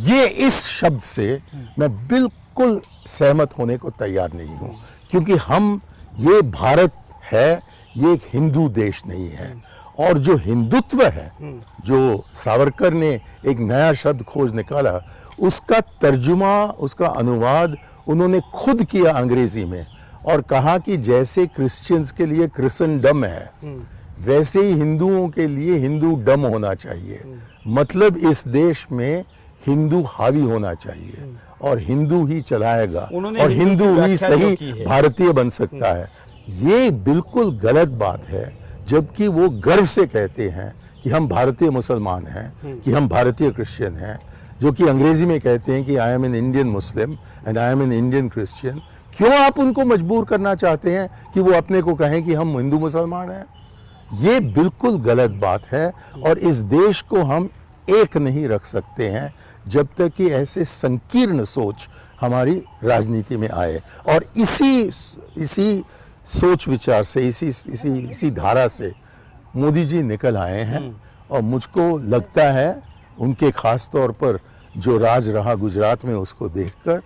ये इस शब्द से मैं बिल्कुल सहमत होने को तैयार नहीं हूं, क्योंकि हम, ये भारत है, ये एक हिंदू देश नहीं है। और जो हिंदुत्व है, जो सावरकर ने एक नया शब्द खोज निकाला, उसका तर्जुमा, उसका अनुवाद उन्होंने खुद किया अंग्रेजी में, और कहा कि जैसे क्रिश्चियंस के लिए क्रिसनडम है, वैसे ही हिंदुओं के लिए हिंदू डम होना चाहिए। मतलब इस देश में हिंदू हावी होना चाहिए और हिंदू ही चलाएगा और हिंदू ही सही भारतीय बन सकता है। ये बिल्कुल गलत बात है, जबकि वो गर्व से कहते हैं कि हम भारतीय मुसलमान हैं, कि हम भारतीय क्रिश्चियन हैं, जो कि अंग्रेजी में कहते हैं कि I am an Indian Muslim and I am an Indian Christian. क्यों आप उनको मजबूर करना चाहते हैं कि वो अपने को कहें कि हम हिंदू मुसलमान हैं? ये बिल्कुल गलत बात है, और इस देश को हम एक नहीं रख सकते हैं जब तक कि ऐसे संकीर्ण सोच हमारी राजनीति में आए। और इसी सोच विचार से, इसी धारा से मोदी जी निकल आए हैं। और मुझको लगता है उनके खास तौर पर जो राज रहा गुजरात में, उसको देखकर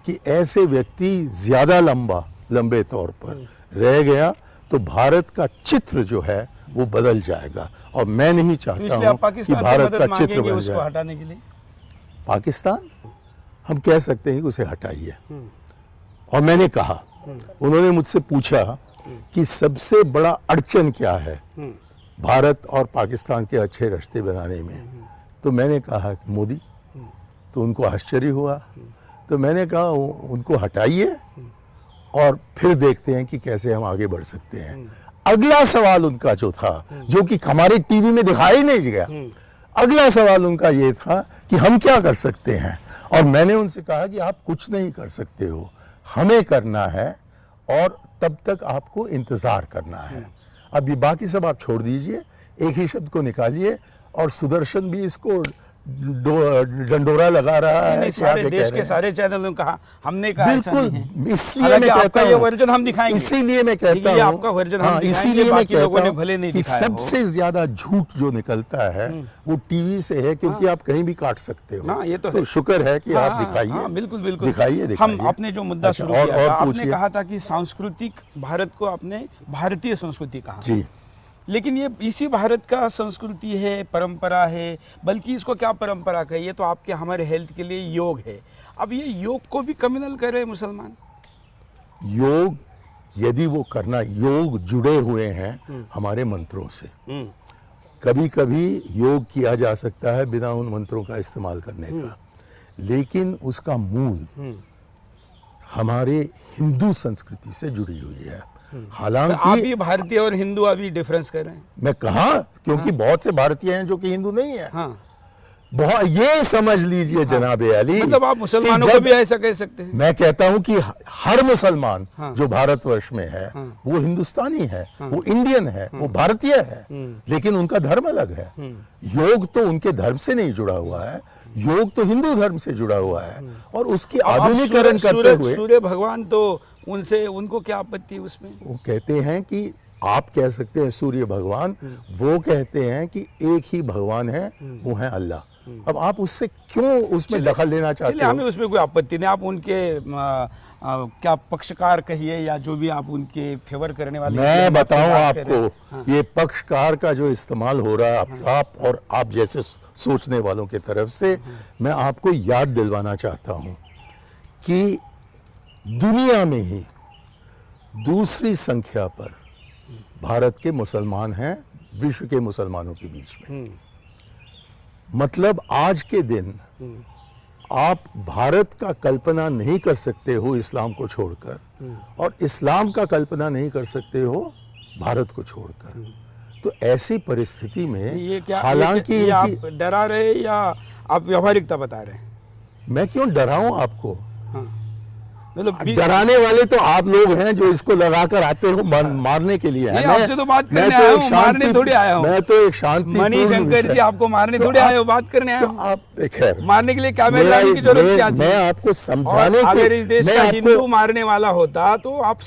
कि ऐसे व्यक्ति ज्यादा लंबे तौर पर रह गया तो भारत का चित्र जो है वो बदल जाएगा। और मैं नहीं चाहता हूं कि भारत का चित्र बदल जाए। हटाने के लिए पाकिस्तान, हम कह सकते हैं कि उसे हटाइए। और मैंने कहा, उन्होंने मुझसे पूछा कि सबसे बड़ा अड़चन क्या है भारत और पाकिस्तान के अच्छे रिश्ते बनाने में, तो मैंने कहा मोदी। तो उनको आश्चर्य हुआ। तो मैंने कहा उनको हटाइए और फिर देखते हैं कि कैसे हम आगे बढ़ सकते हैं। अगला सवाल उनका जो था, जो कि हमारे टीवी में दिखाई नहीं गया, अगला सवाल उनका ये था कि हम क्या कर सकते हैं। और मैंने उनसे कहा कि आप कुछ नहीं कर सकते हो, हमें करना है, और तब तक आपको इंतजार करना है। अब ये बाकी सब आप छोड़ दीजिए, एक ही शब्द को निकालिए। और सुदर्शन भी इसको डंडोरा लगा रहा है। सारे देश के सारे चैनलों ने कहा, हमने कहा बिल्कुल, इसलिए मैं कहता हूं, ये वर्जन हम दिखाएंगे। इसीलिए मैं कहता हूं, आपका वर्जन हम दिखाएंगे, इसीलिए मैं बाकी लोगों कहता ने भले नहीं हूं कि दिखाया सबसे ज्यादा झूठ जो निकलता है वो टीवी से है, क्योंकि आप कहीं भी काट सकते हो। ये तो शुक्र है कि आप दिखाइए। बिल्कुल बिल्कुल दिखाइए। हम आपने जो मुद्दा शुरू किया था, आपने कहा था कि सांस्कृतिक भारत को आपने भारतीय संस्कृति कहा। जी। लेकिन ये इसी भारत का संस्कृति है, परंपरा है, बल्कि इसको क्या परंपरा कहिए तो आपके हमारे हेल्थ के लिए योग है। अब ये योग को भी कम्युनल कर रहे हैं मुसलमान। योग यदि वो करना, योग जुड़े हुए हैं हमारे मंत्रों से। कभी कभी योग किया जा सकता है बिना उन मंत्रों का इस्तेमाल करने का, लेकिन उसका मूल हमारे हिंदू संस्कृति से जुड़ी हुई है। हालांकि आप भी भारतीय और हिंदू अभी डिफरेंस कर रहे हैं। मैं कहा, क्योंकि बहुत से भारतीय हैं जो कि हिंदू नहीं है। हाँ, बहुत, ये समझ लीजिए जनाबे अली, मतलब आप मुसलमानों को भी ऐसा कह सकते हैं। मैं कहता हूं कि हर मुसलमान हाँ, जो भारतवर्ष में है, हाँ, वो हिंदुस्तानी है, हाँ, वो इंडियन है, वो भारतीय है, लेकिन उनका धर्म अलग है। योग तो उनके धर्म से नहीं जुड़ा हुआ है, योग तो हिंदू धर्म से जुड़ा हुआ है। और उसकी आधुनिकीकरण करते हुए सूर्य भगवान तो उनसे, उनको क्या आपत्ति उसमें? वो कहते हैं कि आप कह सकते हैं सूर्य भगवान, वो कहते हैं कि एक ही भगवान है, वो है अल्लाह। अब आप उससे क्यों उसमें दखल लेना चाहते चलिए, हो? हमें उसमें कोई आपत्ति नहीं। आप उनके क्या पक्षकार कहिए या जो भी आप उनके फेवर करने वाले, मैं बताऊं बात करें। आपको, हाँ, ये पक्षकार का जो इस्तेमाल हो रहा है आप और आप जैसे सोचने वालों की तरफ से, मैं आपको याद दिलवाना चाहता हूं कि दुनिया में ही दूसरी संख्या पर भारत के मुसलमान हैं विश्व के मुसलमानों के बीच में। मतलब आज के दिन आप भारत का कल्पना नहीं कर सकते हो इस्लाम को छोड़कर, और इस्लाम का कल्पना नहीं कर सकते हो भारत को छोड़कर। तो ऐसी परिस्थिति में ये क्या, हालांकि ये आप डरा रहे या आप व्यवहारिकता बता रहे हैं? मैं क्यों डराऊं आपको? हाँ, मतलब डराने वाले तो आप लोग हैं जो इसको लगाकर आते हो मारने के लिए। आपसे तो बात करने आया हूँ, मारने थोड़ी आया हूँ। मैं तो एक शांति, मणिशंकर जी आपको मारने थोड़ी आए हो, बात करने आए हो। आप खैर, मारने के लिए क्या की जरूरत क्या थी? मैं आपको समझाने अगर के, इस देश मैं का आपको हिंदू मारने वाला होता तो आप